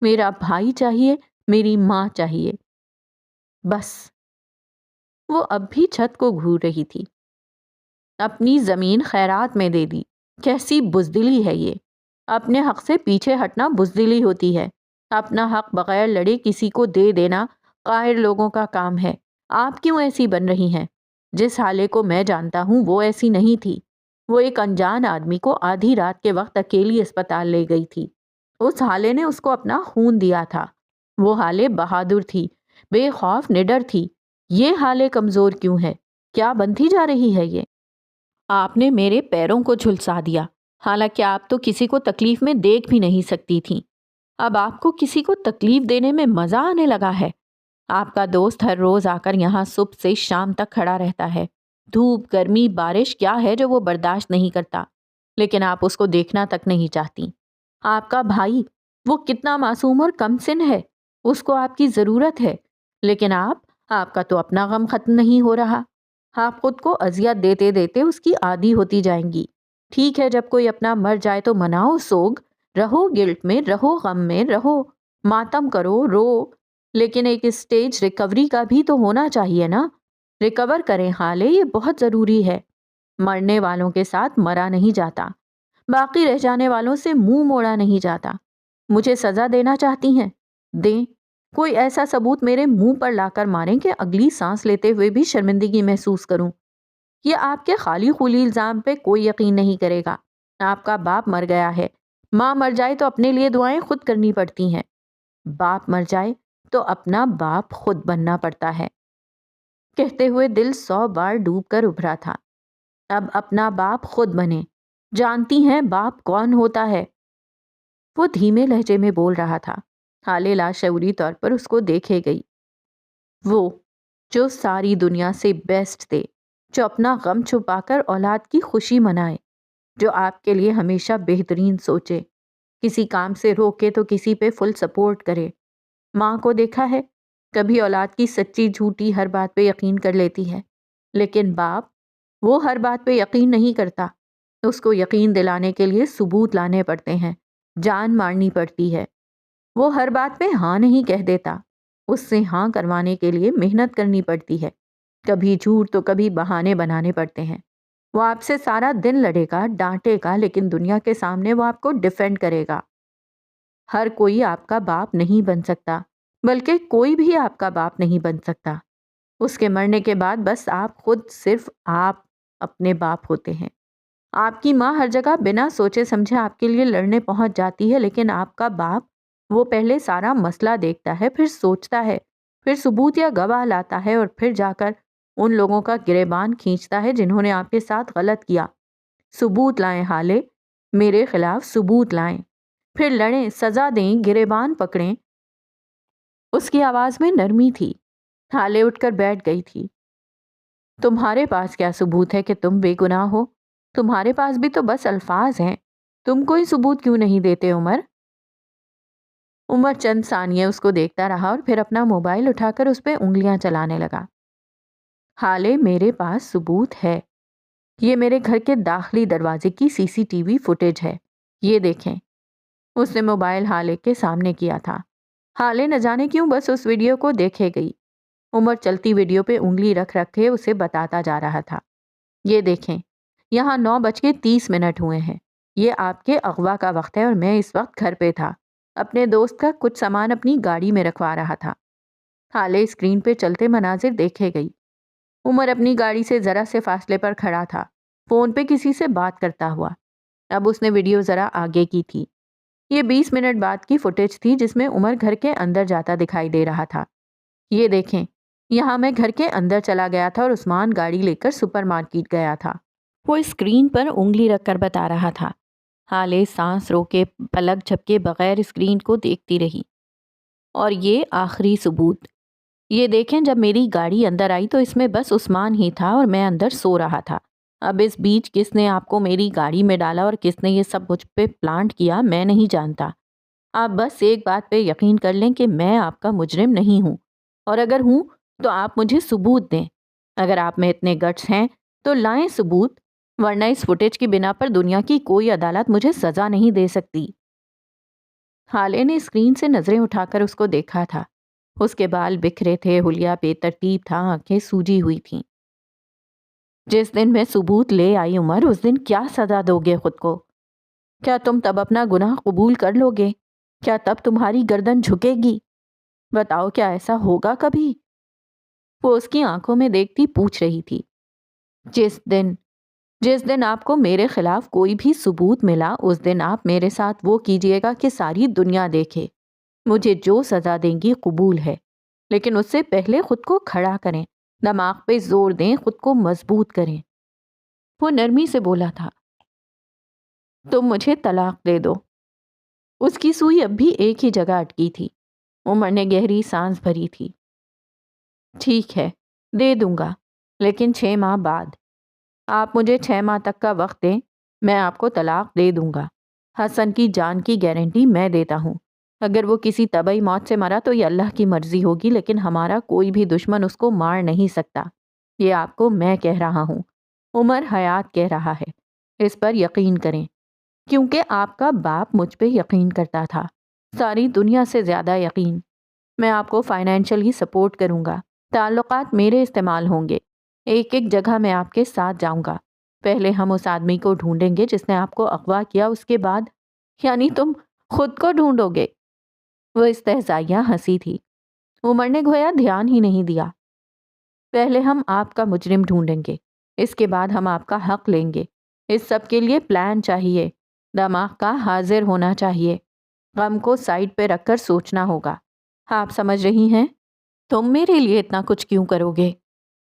میرا بھائی چاہیے، میری ماں چاہیے، بس۔ وہ اب بھی چھت کو گھور رہی تھی۔ اپنی زمین خیرات میں دے دی، کیسی بزدلی ہے یہ! اپنے حق سے پیچھے ہٹنا بزدلی ہوتی ہے۔ اپنا حق بغیر لڑے کسی کو دے دینا قاہر لوگوں کا کام ہے۔ آپ کیوں ایسی بن رہی ہیں؟ جس حالے کو میں جانتا ہوں وہ ایسی نہیں تھی۔ وہ ایک انجان آدمی کو آدھی رات کے وقت اکیلی اسپتال لے گئی تھی۔ اس حالے نے اس کو اپنا خون دیا تھا۔ وہ حالے بہادر تھی، بے خوف نڈر تھی۔ یہ حالے کمزور کیوں ہے؟ کیا بنتی جا رہی ہے یہ؟ آپ نے میرے پیروں کو جھلسا دیا، حالانکہ آپ تو کسی کو تکلیف میں دیکھ بھی نہیں سکتی تھیں۔ اب آپ کو کسی کو تکلیف دینے میں مزہ آنے لگا ہے۔ آپ کا دوست ہر روز آ کر یہاں صبح سے شام تک کھڑا رہتا ہے، دھوپ، گرمی، بارش کیا ہے جو وہ برداشت نہیں کرتا، لیکن آپ اس کو دیکھنا تک نہیں چاہتی۔ آپ کا بھائی، وہ کتنا معصوم اور کم سن ہے، اس کو آپ کی ضرورت ہے، لیکن آپ کا تو اپنا غم ختم نہیں ہو رہا۔ آپ خود کو اذیت دیتے دیتے اس کی عادی ہوتی جائیں گی۔ ٹھیک ہے، جب کوئی اپنا مر جائے تو مناؤ سوگ، رہو گلٹ میں، رہو غم میں، رہو ماتم کرو، رو، لیکن ایک اسٹیج ریکوری کا بھی تو ہونا چاہیے نا۔ ریکور کریں حالے، یہ بہت ضروری ہے۔ مرنے والوں کے ساتھ مرا نہیں جاتا، باقی رہ جانے والوں سے منہ موڑا نہیں جاتا۔ مجھے سزا دینا چاہتی ہیں؟ دیں، کوئی ایسا ثبوت میرے منہ پر لا کر ماریں کہ اگلی سانس لیتے ہوئے بھی شرمندگی محسوس کروں۔ یہ آپ کے خالی خولی الزام پہ کوئی یقین نہیں کرے گا۔ آپ کا باپ مر گیا ہے، ماں مر جائے تو اپنے لیے دعائیں خود کرنی پڑتی ہیں، باپ مر جائے تو اپنا باپ خود بننا پڑتا ہے۔ کہتے ہوئے دل 100 بار ڈوب کر ابھرا تھا۔ اب اپنا باپ خود بنے۔ جانتی ہیں باپ کون ہوتا ہے؟ وہ دھیمے لہجے میں بول رہا تھا۔ حالے لاشعوری طور پر اس کو دیکھے گئی۔ وہ جو ساری دنیا سے بیسٹ دے، جو اپنا غم چھپا کر اولاد کی خوشی منائے، جو آپ کے لیے ہمیشہ بہترین سوچے، کسی کام سے روکے تو کسی پہ فل سپورٹ کرے۔ ماں کو دیکھا ہے، کبھی اولاد کی سچی جھوٹی ہر بات پہ یقین کر لیتی ہے، لیکن باپ وہ ہر بات پہ یقین نہیں کرتا۔ اس کو یقین دلانے کے لیے ثبوت لانے پڑتے ہیں، جان مارنی پڑتی ہے۔ وہ ہر بات پہ ہاں نہیں کہہ دیتا، اس سے ہاں کروانے کے لیے محنت کرنی پڑتی ہے، کبھی جھوٹ تو کبھی بہانے بنانے پڑتے ہیں۔ وہ آپ سے سارا دن لڑے گا، ڈانٹے گا، لیکن دنیا کے سامنے وہ آپ کو ڈیفینڈ کرے گا۔ ہر کوئی آپ کا باپ نہیں بن سکتا، بلکہ کوئی بھی آپ کا باپ نہیں بن سکتا۔ اس کے مرنے کے بعد بس آپ خود، صرف آپ اپنے باپ ہوتے ہیں۔ آپ کی ماں ہر جگہ بنا سوچے سمجھے آپ کے لیے لڑنے پہنچ جاتی ہے، لیکن آپ کا باپ، وہ پہلے سارا مسئلہ دیکھتا ہے، پھر سوچتا ہے، پھر ثبوت یا گواہ لاتا ہے، اور پھر جا کر ان لوگوں کا گریبان کھینچتا ہے جنہوں نے آپ کے ساتھ غلط کیا۔ ثبوت لائیں حالے، میرے خلاف ثبوت لائیں، پھر لڑیں، سزا دیں، گریبان پکڑیں۔ اس کی آواز میں نرمی تھی۔ حالے اٹھ کر بیٹھ گئی تھی۔ تمہارے پاس کیا ثبوت ہے کہ تم بے گناہ ہو؟ تمہارے پاس بھی تو بس الفاظ ہیں، تم کوئی ثبوت کیوں نہیں دیتے عمر؟ عمر چند ثانیے اس کو دیکھتا رہا اور پھر اپنا موبائل اٹھا کر اس پہ انگلیاں چلانے لگا۔ حالے میرے پاس ثبوت ہے، یہ میرے گھر کے داخلی دروازے کی سی سی ٹی وی فوٹیج ہے، یہ دیکھیں۔ اس نے موبائل حالے کے سامنے کیا تھا۔ حالے نہ جانے کیوں بس اس ویڈیو کو دیکھے گئی۔ عمر چلتی ویڈیو پہ انگلی رکھ کے اسے بتاتا جا رہا تھا، یہ دیکھیں، یہاں 9:30 ہوئے ہیں، یہ آپ کے اغوا کا وقت ہے اور میں اس وقت گھر پہ تھا، اپنے دوست کا کچھ سامان اپنی گاڑی میں رکھوا رہا تھا۔ حالے اسکرین پہ چلتے مناظر دیکھے گئی۔ عمر اپنی گاڑی سے ذرا سے فاصلے پر کھڑا تھا، فون پہ کسی سے بات کرتا ہوا۔ اب اس نے ویڈیو ذرا آگے کی تھی۔ یہ 20 منٹ بعد کی فوٹیج تھی جس میں عمر گھر کے اندر جاتا دکھائی دے رہا تھا۔ یہ دیکھیں، یہاں میں گھر کے اندر چلا گیا تھا اور عثمان گاڑی لے کر سپر مارکیٹ گیا تھا۔ وہ اسکرین پر انگلی رکھ کر بتا رہا تھا۔ حالے سانس روکے پلک جھپکے بغیر اسکرین کو دیکھتی رہی۔ اور یہ آخری ثبوت، یہ دیکھیں، جب میری گاڑی اندر آئی تو اس میں بس عثمان ہی تھا اور میں اندر سو رہا تھا۔ اب اس بیچ کس نے آپ کو میری گاڑی میں ڈالا اور کس نے یہ سب مجھ پہ پلانٹ کیا میں نہیں جانتا۔ آپ بس ایک بات پہ یقین کر لیں کہ میں آپ کا مجرم نہیں ہوں، اور اگر ہوں تو آپ مجھے ثبوت دیں۔ اگر آپ میں اتنے گٹس ہیں تو لائیں ثبوت، ورنہ اس فوٹیج کی بنا پر دنیا کی کوئی عدالت مجھے سزا نہیں دے سکتی۔ حالے نے اسکرین سے نظریں اٹھا کر اس کو دیکھا تھا۔ اس کے بال بکھرے تھے، حلیہ بے ترتیب تھا، آنکھیں سوجی ہوئی تھیں۔ جس دن میں ثبوت لے آئی عمر، اس دن کیا سزا دو گے خود کو؟ کیا تم تب اپنا گناہ قبول کر لو گے؟ کیا تب تمہاری گردن جھکے گی؟ بتاؤ، کیا ایسا ہوگا کبھی؟ وہ اس کی آنکھوں میں دیکھتی پوچھ رہی تھی۔ جس دن آپ کو میرے خلاف کوئی بھی ثبوت ملا، اس دن آپ میرے ساتھ وہ کیجئے گا کہ ساری دنیا دیکھے۔ مجھے جو سزا دیں گی قبول ہے، لیکن اس سے پہلے خود کو کھڑا کریں، دماغ پہ زور دیں، خود کو مضبوط کریں۔ وہ نرمی سے بولا تھا، تم مجھے طلاق دے دو۔ اس کی سوئی اب بھی ایک ہی جگہ اٹکی تھی۔ عمر نے گہری سانس بھری تھی۔ ٹھیک ہے، دے دوں گا، لیکن 6 ماہ بعد۔ آپ مجھے 6 ماہ تک کا وقت دیں، میں آپ کو طلاق دے دوں گا۔ حسن کی جان کی گارنٹی میں دیتا ہوں۔ اگر وہ کسی طبعی موت سے مرا تو یہ اللہ کی مرضی ہوگی، لیکن ہمارا کوئی بھی دشمن اس کو مار نہیں سکتا۔ یہ آپ کو میں کہہ رہا ہوں، عمر حیات کہہ رہا ہے۔ اس پر یقین کریں، کیونکہ آپ کا باپ مجھ پہ یقین کرتا تھا، ساری دنیا سے زیادہ یقین۔ میں آپ کو فائنینشلی سپورٹ کروں گا، تعلقات میرے استعمال ہوں گے، ایک ایک جگہ میں آپ کے ساتھ جاؤں گا۔ پہلے ہم اس آدمی کو ڈھونڈیں گے جس نے آپ کو اغوا کیا، اس کے بعد یعنی تم خود کو ڈھونڈو گے۔ وہ استہزائیہ ہنسی تھی۔ عمر نے گویا دھیان ہی نہیں دیا۔ پہلے ہم آپ کا مجرم ڈھونڈیں گے، اس کے بعد ہم آپ کا حق لیں گے۔ اس سب کے لیے پلان چاہیے، دماغ کا حاضر ہونا چاہیے، غم کو سائڈ پہ رکھ کر سوچنا ہوگا۔ آپ سمجھ رہی ہیں؟ تم میرے لیے اتنا کچھ کیوں کرو گے؟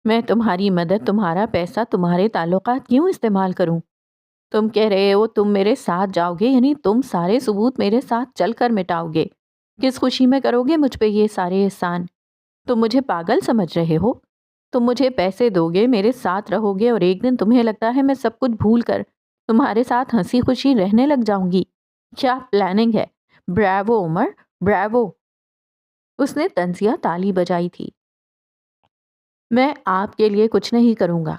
میں تمہاری مدد، تمہارا پیسہ، تمہارے تعلقات کیوں استعمال کروں؟ تم کہہ رہے ہو تم میرے ساتھ جاؤ گے، یعنی تم سارے ثبوت میرے ساتھ چل کر مٹاؤ گے۔ کس خوشی میں کرو گے مجھ پہ یہ سارے احسان؟ تم مجھے پاگل سمجھ رہے ہو؟ تم مجھے پیسے دو گے، میرے ساتھ رہو گے، اور ایک دن تمہیں لگتا ہے میں سب کچھ بھول کر تمہارے ساتھ ہنسی خوشی رہنے لگ جاؤں گی؟ کیا پلاننگ ہے؟ بریوو عمر، بریوو۔ اس نے طنزیہ تالی بجائی تھی۔ میں آپ کے لیے کچھ نہیں کروں گا،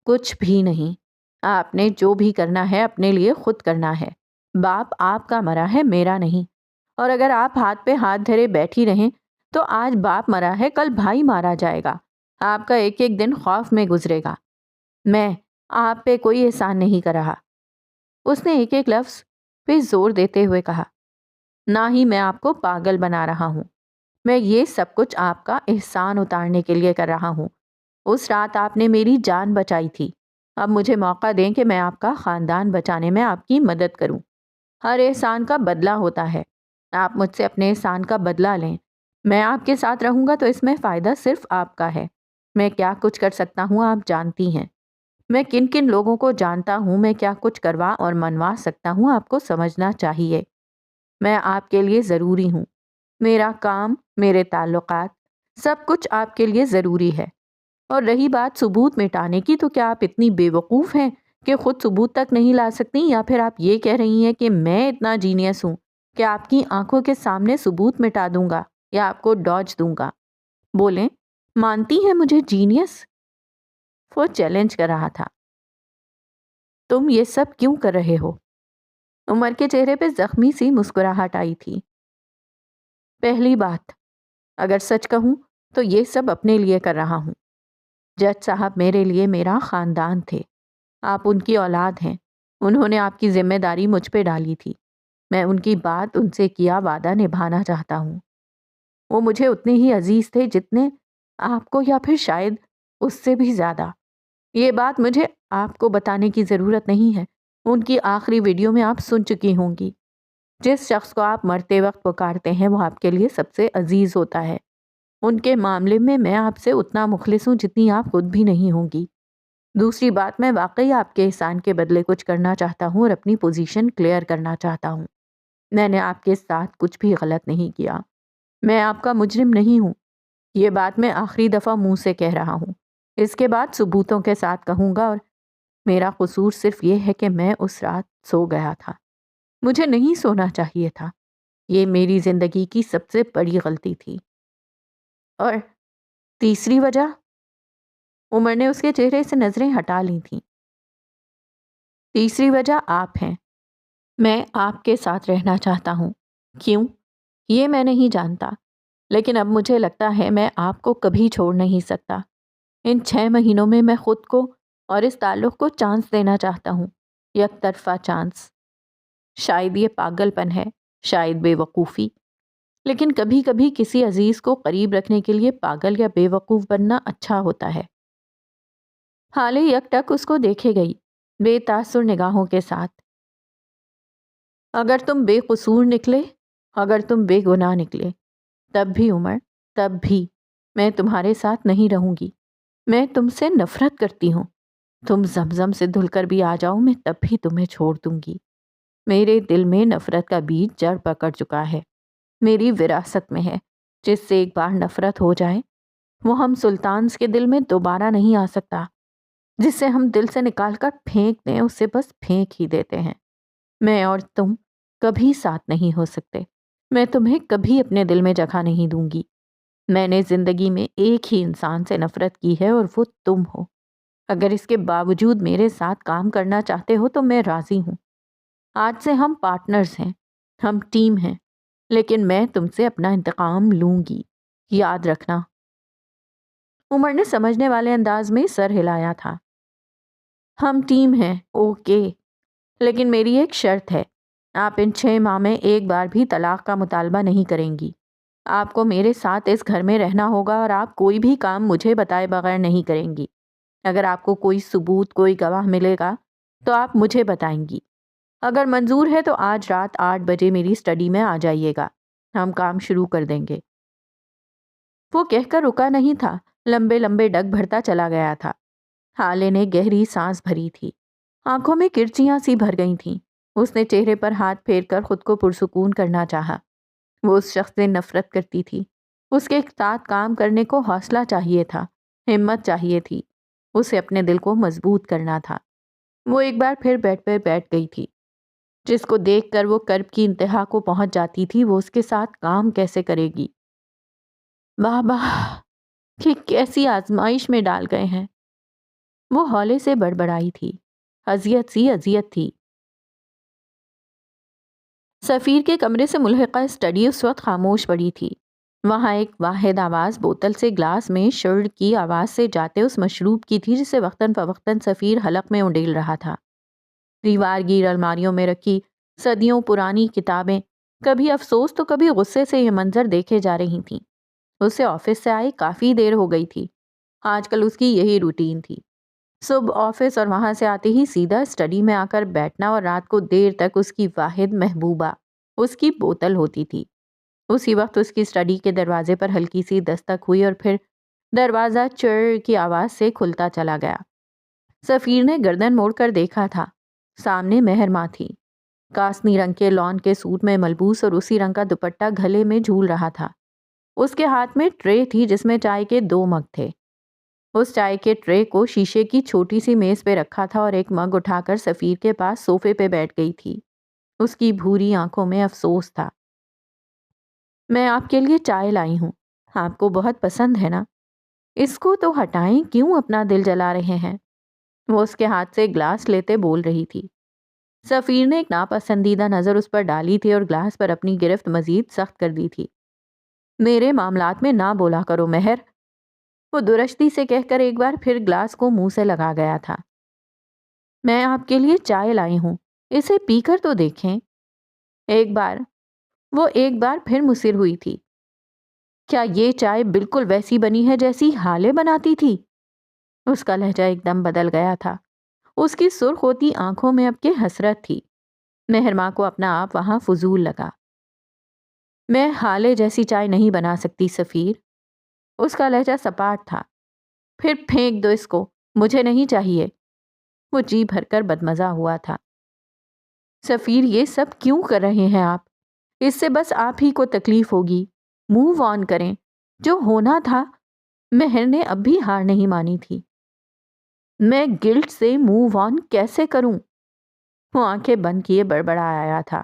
کچھ بھی نہیں۔ آپ نے جو بھی کرنا ہے اپنے لیے خود کرنا ہے۔ باپ آپ کا مرا ہے، میرا نہیں۔ اور اگر آپ ہاتھ پہ ہاتھ دھرے بیٹھی رہیں تو آج باپ مرا ہے، کل بھائی مارا جائے گا، آپ کا ایک ایک دن خوف میں گزرے گا۔ میں آپ پہ کوئی احسان نہیں کر رہا۔ اس نے ایک ایک لفظ پہ زور دیتے ہوئے کہا، نہ ہی میں آپ کو پاگل بنا رہا ہوں۔ میں یہ سب کچھ آپ کا احسان اتارنے کے لیے کر رہا ہوں۔ اس رات آپ نے میری جان بچائی تھی، اب مجھے موقع دیں کہ میں آپ کا خاندان بچانے میں آپ کی مدد کروں۔ ہر احسان کا بدلہ ہوتا ہے، آپ مجھ سے اپنے احسان کا بدلہ لیں۔ میں آپ کے ساتھ رہوں گا تو اس میں فائدہ صرف آپ کا ہے۔ میں کیا کچھ کر سکتا ہوں آپ جانتی ہیں۔ میں کن کن لوگوں کو جانتا ہوں، میں کیا کچھ کروا اور منوا سکتا ہوں، آپ کو سمجھنا چاہیے۔ میں آپ کے لیے ضروری ہوں۔ میرا کام، میرے تعلقات، سب کچھ آپ کے لیے ضروری ہے۔ اور رہی بات ثبوت مٹانے کی، تو کیا آپ اتنی بے وقوف ہیں کہ خود ثبوت تک نہیں لا سکتی، یا پھر آپ یہ کہہ رہی ہیں کہ میں اتنا جینیس ہوں کہ آپ کی آنکھوں کے سامنے ثبوت مٹا دوں گا یا آپ کو ڈاج دوں گا؟ بولیں، مانتی ہیں مجھے جینیس؟ وہ چیلنج کر رہا تھا۔ تم یہ سب کیوں کر رہے ہو؟ عمر کے چہرے پہ زخمی سی مسکراہٹ آئی تھی۔ پہلی بات، اگر سچ کہوں تو یہ سب اپنے لیے کر رہا ہوں۔ جج صاحب میرے لیے میرا خاندان تھے۔ آپ ان کی اولاد ہیں۔ انہوں نے آپ کی ذمہ داری مجھ پہ ڈالی تھی۔ میں ان کی بات، ان سے کیا وعدہ نبھانا چاہتا ہوں۔ وہ مجھے اتنے ہی عزیز تھے جتنے آپ کو، یا پھر شاید اس سے بھی زیادہ۔ یہ بات مجھے آپ کو بتانے کی ضرورت نہیں ہے۔ ان کی آخری ویڈیو میں آپ سن چکی ہوں گی۔ جس شخص کو آپ مرتے وقت پکارتے ہیں وہ آپ کے لیے سب سے عزیز ہوتا ہے۔ ان کے معاملے میں آپ سے اتنا مخلص ہوں جتنی آپ خود بھی نہیں ہوں گی۔ دوسری بات، میں واقعی آپ کے احسان کے بدلے کچھ کرنا چاہتا ہوں اور اپنی پوزیشن کلیئر کرنا چاہتا ہوں۔ میں نے آپ کے ساتھ کچھ بھی غلط نہیں کیا۔ میں آپ کا مجرم نہیں ہوں۔ یہ بات میں آخری دفعہ منہ سے کہہ رہا ہوں۔ اس کے بعد ثبوتوں کے ساتھ کہوں گا، اور میرا قصور صرف یہ ہے کہ میں اس رات سو گیا تھا۔ مجھے نہیں سونا چاہیے تھا۔ یہ میری زندگی کی سب سے بڑی غلطی تھی۔ اور تیسری وجہ، عمر نے اس کے چہرے سے نظریں ہٹا لی تھیں۔ تیسری وجہ آپ ہیں۔ میں آپ کے ساتھ رہنا چاہتا ہوں۔ کیوں؟ یہ میں نہیں جانتا، لیکن اب مجھے لگتا ہے میں آپ کو کبھی چھوڑ نہیں سکتا۔ ان 6 مہینوں میں خود کو اور اس تعلق کو چانس دینا چاہتا ہوں، یک طرفہ چانس۔ شاید یہ پاگل پن ہے، شاید بے وقوفی، لیکن کبھی کبھی کسی عزیز کو قریب رکھنے کے لیے پاگل یا بے وقوف بننا اچھا ہوتا ہے۔ حالے یک ٹک اس کو دیکھے گئی، بے تاثر نگاہوں کے ساتھ۔ اگر تم بے قصور نکلے، اگر تم بے گناہ نکلے، تب بھی عمر، تب بھی میں تمہارے ساتھ نہیں رہوں گی۔ میں تم سے نفرت کرتی ہوں۔ تم زمزم سے دھل کر بھی آ جاؤ، میں تب بھی تمہیں چھوڑ دوں گی۔ میرے دل میں نفرت کا بیج جڑ پکڑ چکا ہے، میری وراثت میں ہے۔ جس سے ایک بار نفرت ہو جائے، وہ ہم سلطانز کے دل میں دوبارہ نہیں آ سکتا۔ جسے ہم دل سے نکال کر پھینک دیں، اسے بس پھینک ہی دیتے ہیں۔ میں اور تم کبھی ساتھ نہیں ہو سکتے۔ میں تمہیں کبھی اپنے دل میں جگہ نہیں دوں گی۔ میں نے زندگی میں ایک ہی انسان سے نفرت کی ہے، اور وہ تم ہو۔ اگر اس کے باوجود میرے ساتھ کام کرنا چاہتے ہو تو میں راضی ہوں۔ آج سے ہم پارٹنرز ہیں، ہم ٹیم ہیں، لیکن میں تم سے اپنا انتقام لوں گی، یاد رکھنا۔ عمر نے سمجھنے والے انداز میں سر ہلایا تھا۔ ہم ٹیم ہیں، اوکے، لیکن میری ایک شرط ہے۔ آپ ان 6 ماہ میں ایک بار بھی طلاق کا مطالبہ نہیں کریں گی۔ آپ کو میرے ساتھ اس گھر میں رہنا ہوگا، اور آپ کوئی بھی کام مجھے بتائے بغیر نہیں کریں گی۔ اگر آپ کو کوئی ثبوت، کوئی گواہ ملے گا تو آپ مجھے بتائیں گی۔ اگر منظور ہے تو آج رات 8 بجے میری اسٹڈی میں آ جائیے گا، ہم کام شروع کر دیں گے۔ وہ کہہ کر رکا نہیں تھا، لمبے لمبے ڈگ بھرتا چلا گیا تھا۔ حالے نے گہری سانس بھری تھی، آنکھوں میں کرچیاں سی بھر گئی تھیں۔ اس نے چہرے پر ہاتھ پھیر کر خود کو پرسکون کرنا چاہا۔ وہ اس شخص سے نفرت کرتی تھی۔ اس کے ساتھ کام کرنے کو حوصلہ چاہیے تھا، ہمت چاہیے تھی۔ اسے اپنے دل کو مضبوط کرنا تھا۔ وہ ایک بار پھر بیڈ پر بیٹھ گئی تھی۔ جس کو دیکھ کر وہ کرب کی انتہا کو پہنچ جاتی تھی، وہ اس کے ساتھ کام کیسے کرے گی؟ بابا، کہ کیسی آزمائش میں ڈال گئے ہیں۔ وہ ہولے سے بڑبڑائی تھی، اذیت تھی۔ سفیر کے کمرے سے ملحقہ اسٹڈی اس وقت خاموش پڑی تھی۔ وہاں ایک واحد آواز بوتل سے گلاس میں شرڈ کی آواز سے جاتے اس مشروب کی تھی، جسے وقتاً فوقتاً سفیر حلق میں انڈیل رہا تھا۔ دیوار گیر الماریوں میں رکھی صدیوں پرانی کتابیں کبھی افسوس تو کبھی غصے سے یہ منظر دیکھے جا رہی تھیں۔ اسے آفس سے آئے کافی دیر ہو گئی تھی۔ آج کل اس کی یہی روٹین تھی، صبح آفس اور وہاں سے آتے ہی سیدھا اسٹڈی میں آ کر بیٹھنا، اور رات کو دیر تک اس کی واحد محبوبہ اس کی بوتل ہوتی تھی۔ اسی وقت اس کی اسٹڈی کے دروازے پر ہلکی سی دستک ہوئی، اور پھر دروازہ چر کی آواز سے کھلتا چلا گیا۔ سفیر نے گردن موڑ کر دیکھا تھا۔ سامنے مہر ماں تھی، کاسنی رنگ کے لان کے سوٹ میں ملبوس اور اسی رنگ کا دوپٹہ گھلے میں جھول رہا تھا۔ اس کے ہاتھ میں ٹرے تھی جس میں چائے کے 2 مگ تھے۔ اس چائے کے ٹرے کو شیشے کی چھوٹی سی میز پہ رکھا تھا اور ایک مگ اٹھا کر سفیر کے پاس صوفے پہ بیٹھ گئی تھی۔ اس کی بھوری آنکھوں میں افسوس تھا۔ میں آپ کے لیے چائے لائی ہوں، آپ کو بہت پسند ہے نا؟ اس کو تو ہٹائیں، کیوں اپنا دل جلا رہے ہیں؟ وہ اس کے ہاتھ سے گلاس لیتے بول رہی تھی۔ سفیر نے ایک ناپسندیدہ نظر اس پر ڈالی تھی اور گلاس پر اپنی گرفت مزید سخت کر دی تھی۔ میرے معاملات میں نہ بولا کرو مہر، وہ درشتی سے کہہ کر ایک بار پھر گلاس کو منہ سے لگا گیا تھا۔ میں آپ کے لیے چائے لائی ہوں، اسے پی کر تو دیکھیں۔ وہ ایک بار پھر مصر ہوئی تھی۔ کیا یہ چائے بالکل ویسی بنی ہے جیسی ہالے بناتی تھی؟ اس کا لہجہ ایک دم بدل گیا تھا۔ اس کی سرخ ہوتی آنکھوں میں اب کے حسرت تھی۔ مہر ماں کو اپنا آپ وہاں فضول لگا۔ میں ہالے جیسی چائے نہیں بنا سکتی سفیر۔ اس کا لہجہ سپاٹ تھا۔ پھر پھینک دو اس کو، مجھے نہیں چاہیے۔ وہ جی بھر کر بدمزہ ہوا تھا۔ سفیر یہ سب کیوں کر رہے ہیں آپ؟ اس سے بس آپ ہی کو تکلیف ہوگی۔ موو آن کریں، جو ہونا تھا۔ مہر نے اب بھی ہار نہیں مانی تھی۔ میں گلٹ سے موو آن کیسے کروں؟ وہ آنکھیں بند کیے بڑبڑا آیا تھا۔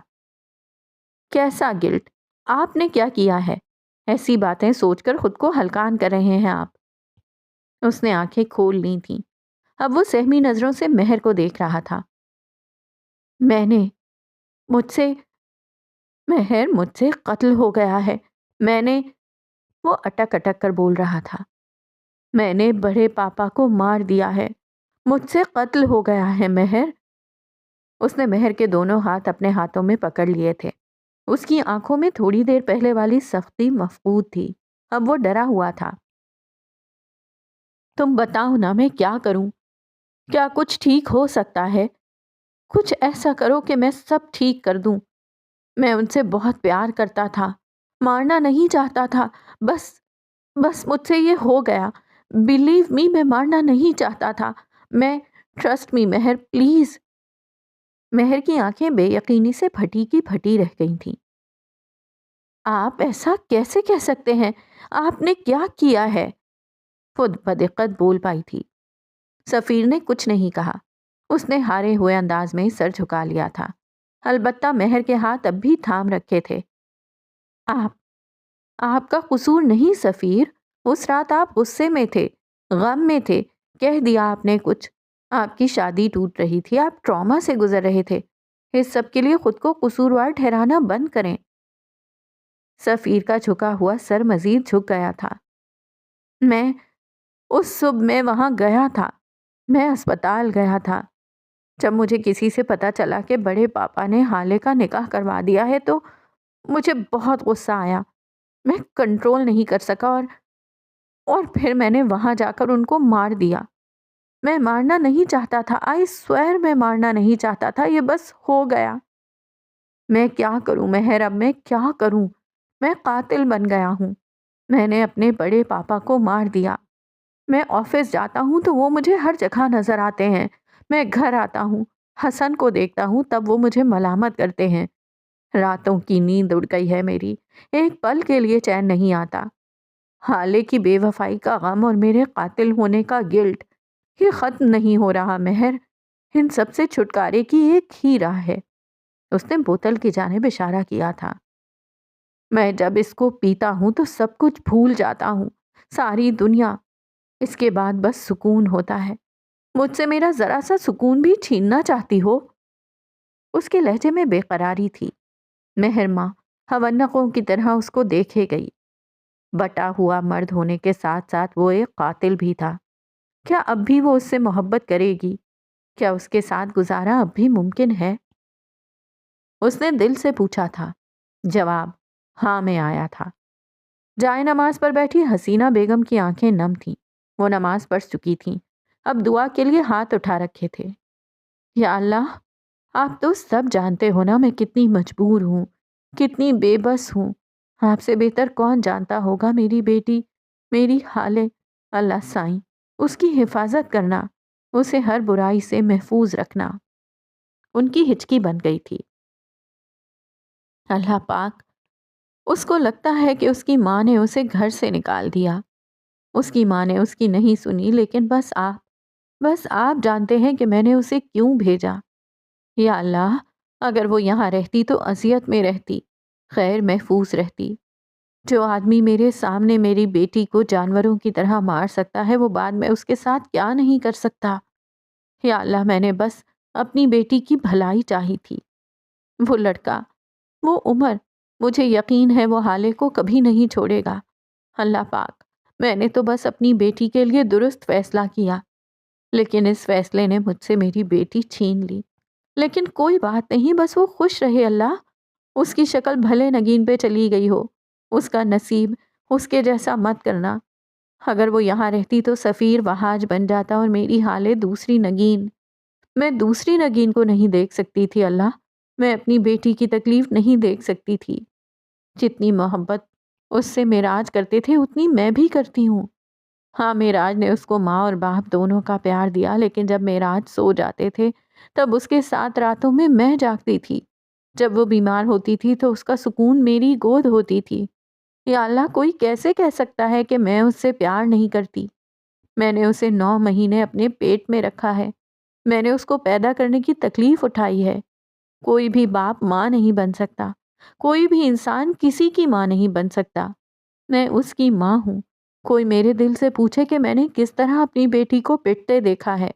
کیسا گلٹ؟ آپ نے کیا کیا ہے؟ ایسی باتیں سوچ کر خود کو ہلکان کر رہے ہیں آپ۔ اس نے آنکھیں کھول لی تھیں۔ اب وہ سہمی نظروں سے مہر کو دیکھ رہا تھا۔ مجھ سے قتل ہو گیا ہے۔ وہ اٹک اٹک کر بول رہا تھا۔ میں نے بڑے پاپا کو مار دیا ہے، مجھ سے قتل ہو گیا ہے مہر۔ اس نے مہر کے دونوں ہاتھ اپنے ہاتھوں میں پکڑ لیے تھے۔ اس کی آنکھوں میں تھوڑی دیر پہلے والی سختی مفقود تھی۔ اب وہ ڈرا ہوا تھا۔ تم بتاؤ نا، میں کیا کروں؟ کیا کچھ ٹھیک ہو سکتا ہے؟ کچھ ایسا کرو کہ میں سب ٹھیک کر دوں۔ میں ان سے بہت پیار کرتا تھا، مارنا نہیں چاہتا تھا، بس مجھ سے یہ ہو گیا۔ بلیو می، میں مارنا نہیں چاہتا تھا۔ ٹرسٹ می مہر، پلیز۔ مہر کی آنکھیں بے یقینی سے پھٹی کی پھٹی رہ گئی تھیں۔ آپ ایسا کیسے کہہ سکتے ہیں؟ آپ نے کیا کیا ہے؟ وہ بدقت بول پائی تھی۔ سفیر نے کچھ نہیں کہا۔ اس نے ہارے ہوئے انداز میں سر جھکا لیا تھا۔ البتہ مہر کے ہاتھ اب بھی تھام رکھے تھے۔ آپ کا قصور نہیں سفیر، اس رات آپ غصے میں تھے، غم میں تھے، کہہ دیا آپ نے کچھ۔ آپ کی شادی ٹوٹ رہی تھی، آپ ٹراما سے گزر رہے تھے۔ اس سب کے لیے خود کو قصوروار ٹھہرانا بند کریں۔ سفیر کا جھکا ہوا سر مزید جھک گیا تھا۔ اس صبح میں وہاں گیا تھا، میں اسپتال گیا تھا۔ جب مجھے کسی سے پتا چلا کہ بڑے پاپا نے حالے کا نکاح کروا دیا ہے تو مجھے بہت غصہ آیا۔ میں کنٹرول نہیں کر سکا اور پھر میں نے وہاں جا کر ان کو مار دیا۔ میں مارنا نہیں چاہتا تھا، آئی سوئر میں مارنا نہیں چاہتا تھا، یہ بس ہو گیا۔ میں کیا کروں مہر، اب میں کیا کروں؟ میں قاتل بن گیا ہوں۔ میں نے اپنے بڑے پاپا کو مار دیا۔ میں آفس جاتا ہوں تو وہ مجھے ہر جگہ نظر آتے ہیں۔ میں گھر آتا ہوں، حسن کو دیکھتا ہوں، تب وہ مجھے ملامت کرتے ہیں۔ راتوں کی نیند اڑ گئی ہے میری، ایک پل کے لیے چین نہیں آتا۔ حالے کی بے وفائی کا غم اور میرے قاتل ہونے کا گلٹ، یہ ختم نہیں ہو رہا مہر۔ ان سب سے چھٹکارے کی ایک ہی راہ ہے۔ اس نے بوتل کی جانب اشارہ کیا تھا۔ میں جب اس کو پیتا ہوں تو سب کچھ بھول جاتا ہوں، ساری دنیا۔ اس کے بعد بس سکون ہوتا ہے۔ مجھ سے میرا ذرا سا سکون بھی چھیننا چاہتی ہو؟ اس کے لہجے میں بے قراری تھی۔ مہر ماں حونقوں کی طرح اس کو دیکھے گئی۔ بٹا ہوا مرد ہونے کے ساتھ ساتھ وہ ایک قاتل بھی تھا۔ کیا اب بھی وہ اس سے محبت کرے گی؟ کیا اس کے ساتھ گزارا اب بھی ممکن ہے؟ اس نے دل سے پوچھا تھا۔ جواب ہاں میں آیا تھا۔ جائے نماز پر بیٹھی حسینہ بیگم کی آنکھیں نم تھیں۔ وہ نماز پڑھ چکی تھیں، اب دعا کے لیے ہاتھ اٹھا رکھے تھے۔ یا اللہ، آپ تو سب جانتے ہو نا میں کتنی مجبور ہوں، کتنی بے بس ہوں۔ آپ سے بہتر کون جانتا ہوگا میری بیٹی، میری حالے۔ اللہ سائیں اس کی حفاظت کرنا۔ اسے ہر برائی سے محفوظ رکھنا ان کی ہچکی بن گئی تھی۔ اللہ پاک، اس کو لگتا ہے کہ اس کی ماں نے اسے گھر سے نکال دیا۔ اس کی ماں نے اس کی نہیں سنی، لیکن بس آپ جانتے ہیں کہ میں نے اسے کیوں بھیجا۔ یا اللہ، اگر وہ یہاں رہتی تو اذیت میں رہتی، خیر محفوظ رہتی۔ جو آدمی میرے سامنے میری بیٹی کو جانوروں کی طرح مار سکتا ہے، وہ بعد میں اس کے ساتھ کیا نہیں کر سکتا۔ یا اللہ، میں نے بس اپنی بیٹی کی بھلائی چاہی تھی۔ وہ لڑکا، وہ عمر، مجھے یقین ہے وہ حالے کو کبھی نہیں چھوڑے گا۔ اللہ پاک، میں نے تو بس اپنی بیٹی کے لیے درست فیصلہ کیا، لیکن اس فیصلے نے مجھ سے میری بیٹی چھین لی۔ لیکن کوئی بات نہیں، بس وہ خوش رہے اللہ۔ اس کی شکل بھلے نگین پہ چلی گئی ہو، اس کا نصیب اس کے جیسا مت کرنا۔ اگر وہ یہاں رہتی تو سفیر وہاج بن جاتا اور میری حالے دوسری نگین۔ میں دوسری نگین کو نہیں دیکھ سکتی تھی اللہ، میں اپنی بیٹی کی تکلیف نہیں دیکھ سکتی تھی۔ جتنی محبت اس سے معراج کرتے تھے اتنی میں بھی کرتی ہوں۔ ہاں، معراج نے اس کو ماں اور باپ دونوں کا پیار دیا، لیکن جب معراج سو جاتے تھے تب اس کے ساتھ راتوں میں جاگتی تھی۔ جب وہ بیمار ہوتی تھی تو اس کا سکون میری گود ہوتی تھی۔ یا اللہ، کوئی کیسے کہہ سکتا ہے کہ میں اس سے پیار نہیں کرتی؟ میں نے اسے 9 مہینے اپنے پیٹ میں رکھا ہے، میں نے اس کو پیدا کرنے کی تکلیف اٹھائی ہے۔ کوئی بھی باپ ماں نہیں بن سکتا، کوئی بھی انسان کسی کی ماں نہیں بن سکتا۔ میں اس کی ماں ہوں۔ کوئی میرے دل سے پوچھے کہ میں نے کس طرح اپنی بیٹی کو پٹتے دیکھا ہے۔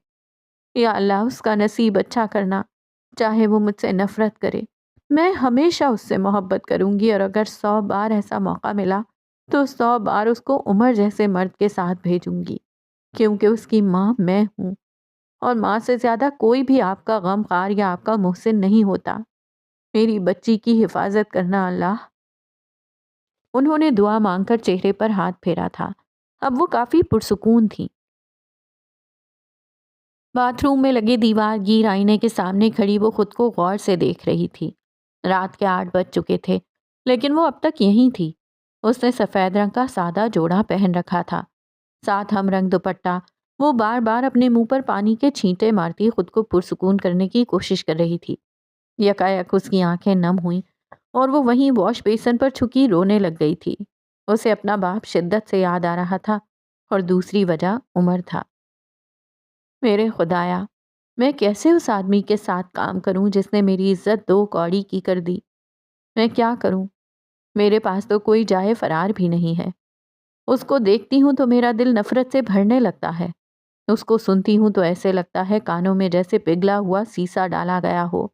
یا اللہ، اس کا نصیب اچھا کرنا، چاہے وہ مجھ سے نفرت کرے، میں ہمیشہ اس سے محبت کروں گی، اور اگر 100 بار ایسا موقع ملا تو 100 بار اس کو عمر جیسے مرد کے ساتھ بھیجوں گی، کیونکہ اس کی ماں میں ہوں، اور ماں سے زیادہ کوئی بھی آپ کا غم خار یا آپ کا محسن نہیں ہوتا۔ میری بچی کی حفاظت کرنا اللہ۔ انہوں نے دعا مانگ کر چہرے پر ہاتھ پھیرا تھا۔ اب وہ کافی پرسکون تھی۔ باتھ روم میں لگے دیوار گیر آئینے کے سامنے کھڑی وہ خود کو غور سے دیکھ رہی تھی۔ رات کے 8 بج چکے تھے، لیکن وہ اب تک یہیں تھی۔ اس نے سفید رنگ کا سادہ جوڑا پہن رکھا تھا، ساتھ ہم رنگ دوپٹہ۔ وہ بار بار اپنے منہ پر پانی کے چھینٹے مارتی خود کو پرسکون کرنے کی کوشش کر رہی تھی۔ یکایک اس کی آنکھیں نم ہوئیں اور وہ وہیں واش بیسن پر چھکی رونے لگ گئی تھی۔ اسے اپنا باپ شدت سے یاد آ رہا تھا، اور دوسری وجہ عمر تھا۔ میرے خدایا، میں کیسے اس آدمی کے ساتھ کام کروں جس نے میری عزت 2 کوڑی کی کر دی؟ میں کیا کروں؟ میرے پاس تو کوئی جائے فرار بھی نہیں ہے۔ اس کو دیکھتی ہوں تو میرا دل نفرت سے بھرنے لگتا ہے۔ اس کو سنتی ہوں تو ایسے لگتا ہے کانوں میں جیسے پگھلا ہوا سیسا ڈالا گیا ہو۔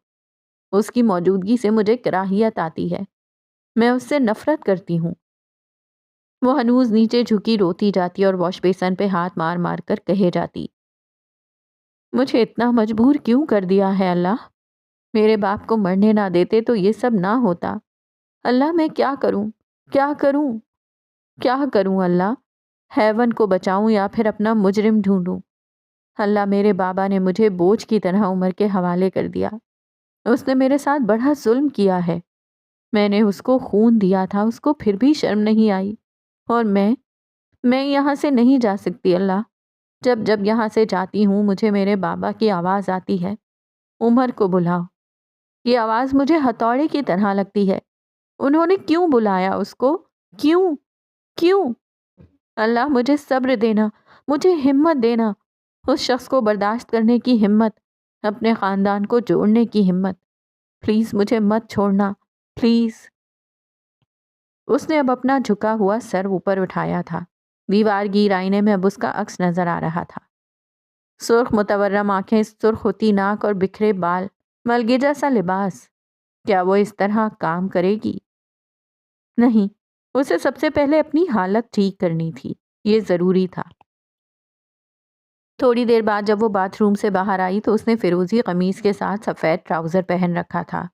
اس کی موجودگی سے مجھے کراہیت آتی ہے، میں اس سے نفرت کرتی ہوں۔ وہ ہنوز نیچے جھکی روتی جاتی اور واش بیسن پہ ہاتھ مار مار کر کہے جاتی، مجھے اتنا مجبور کیوں کر دیا ہے اللہ؟ میرے باپ کو مرنے نہ دیتے تو یہ سب نہ ہوتا۔ اللہ، میں کیا کروں؟ کیا کروں؟ کیا کروں اللہ؟ حیوان کو بچاؤں یا پھر اپنا مجرم ڈھونڈوں؟ اللہ، میرے بابا نے مجھے بوجھ کی طرح عمر کے حوالے کر دیا۔ اس نے میرے ساتھ بڑا ظلم کیا ہے۔ میں نے اس کو خون دیا تھا، اس کو پھر بھی شرم نہیں آئی۔ اور میں یہاں سے نہیں جا سکتی اللہ۔ جب یہاں سے جاتی ہوں مجھے میرے بابا کی آواز آتی ہے، عمر کو بلاؤ۔ یہ آواز مجھے ہتھوڑے کی طرح لگتی ہے۔ انہوں نے کیوں بلایا اس کو؟ کیوں؟ کیوں؟ اللہ، مجھے صبر دینا، مجھے ہمت دینا، اس شخص کو برداشت کرنے کی ہمت، اپنے خاندان کو جوڑنے کی ہمت۔ پلیز مجھے مت چھوڑنا، پلیز۔ اس نے اب اپنا جھکا ہوا سر اوپر اٹھایا تھا۔ دیوار گیر آئینے میں اب اس کا عکس نظر آ رہا تھا۔ سرخ متورم آنکھیں، سرخ ہوتی ناک اور بکھرے بال، ملگیجا سا لباس۔ کیا وہ اس طرح کام کرے گی؟ نہیں، اسے سب سے پہلے اپنی حالت ٹھیک کرنی تھی، یہ ضروری تھا۔ تھوڑی دیر بعد جب وہ باتھ روم سے باہر آئی تو اس نے فیروزی قمیص کے ساتھ سفید ٹراؤزر پہن رکھا تھا،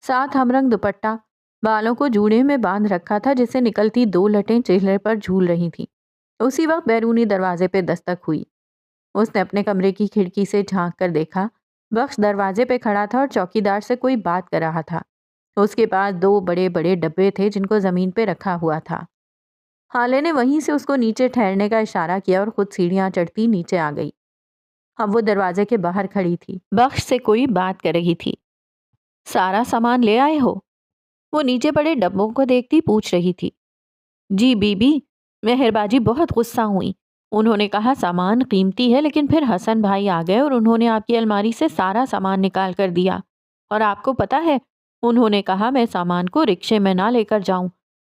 ساتھ ہم رنگ دوپٹہ، بالوں کو جوڑے میں باندھ رکھا تھا جسے نکلتی 2 لٹیں چہرے پر جھول رہی تھیں۔ اسی وقت بیرونی دروازے پہ دستک ہوئی۔ اس نے اپنے کمرے کی کھڑکی سے جھانک کر دیکھا۔ بخش دروازے پہ کھڑا تھا اور چوکیدار سے کوئی بات کر رہا تھا۔ اس کے پاس 2 بڑے بڑے ڈبے تھے جن کو زمین پہ رکھا ہوا تھا۔ حالے نے وہیں سے اس کو نیچے ٹھہرنے کا اشارہ کیا اور خود سیڑھیاں چڑھتی نیچے آ گئی۔ اب وہ دروازے کے باہر کھڑی تھی، بخش سے کوئی بات کر رہی تھی۔ سارا سامان لے آئے ہو؟ وہ نیچے پڑے ڈبوں کو دیکھتی پوچھ رہی تھی۔ جی بی بی، مہر باجی بہت غصہ ہوئی۔ انہوں نے کہا سامان قیمتی ہے، لیکن پھر حسن بھائی آ گئے اور انہوں نے آپ کی الماری سے سارا سامان نکال کر دیا۔ اور آپ کو پتا ہے، انہوں نے کہا میں سامان کو رکشے میں نہ لے کر جاؤں،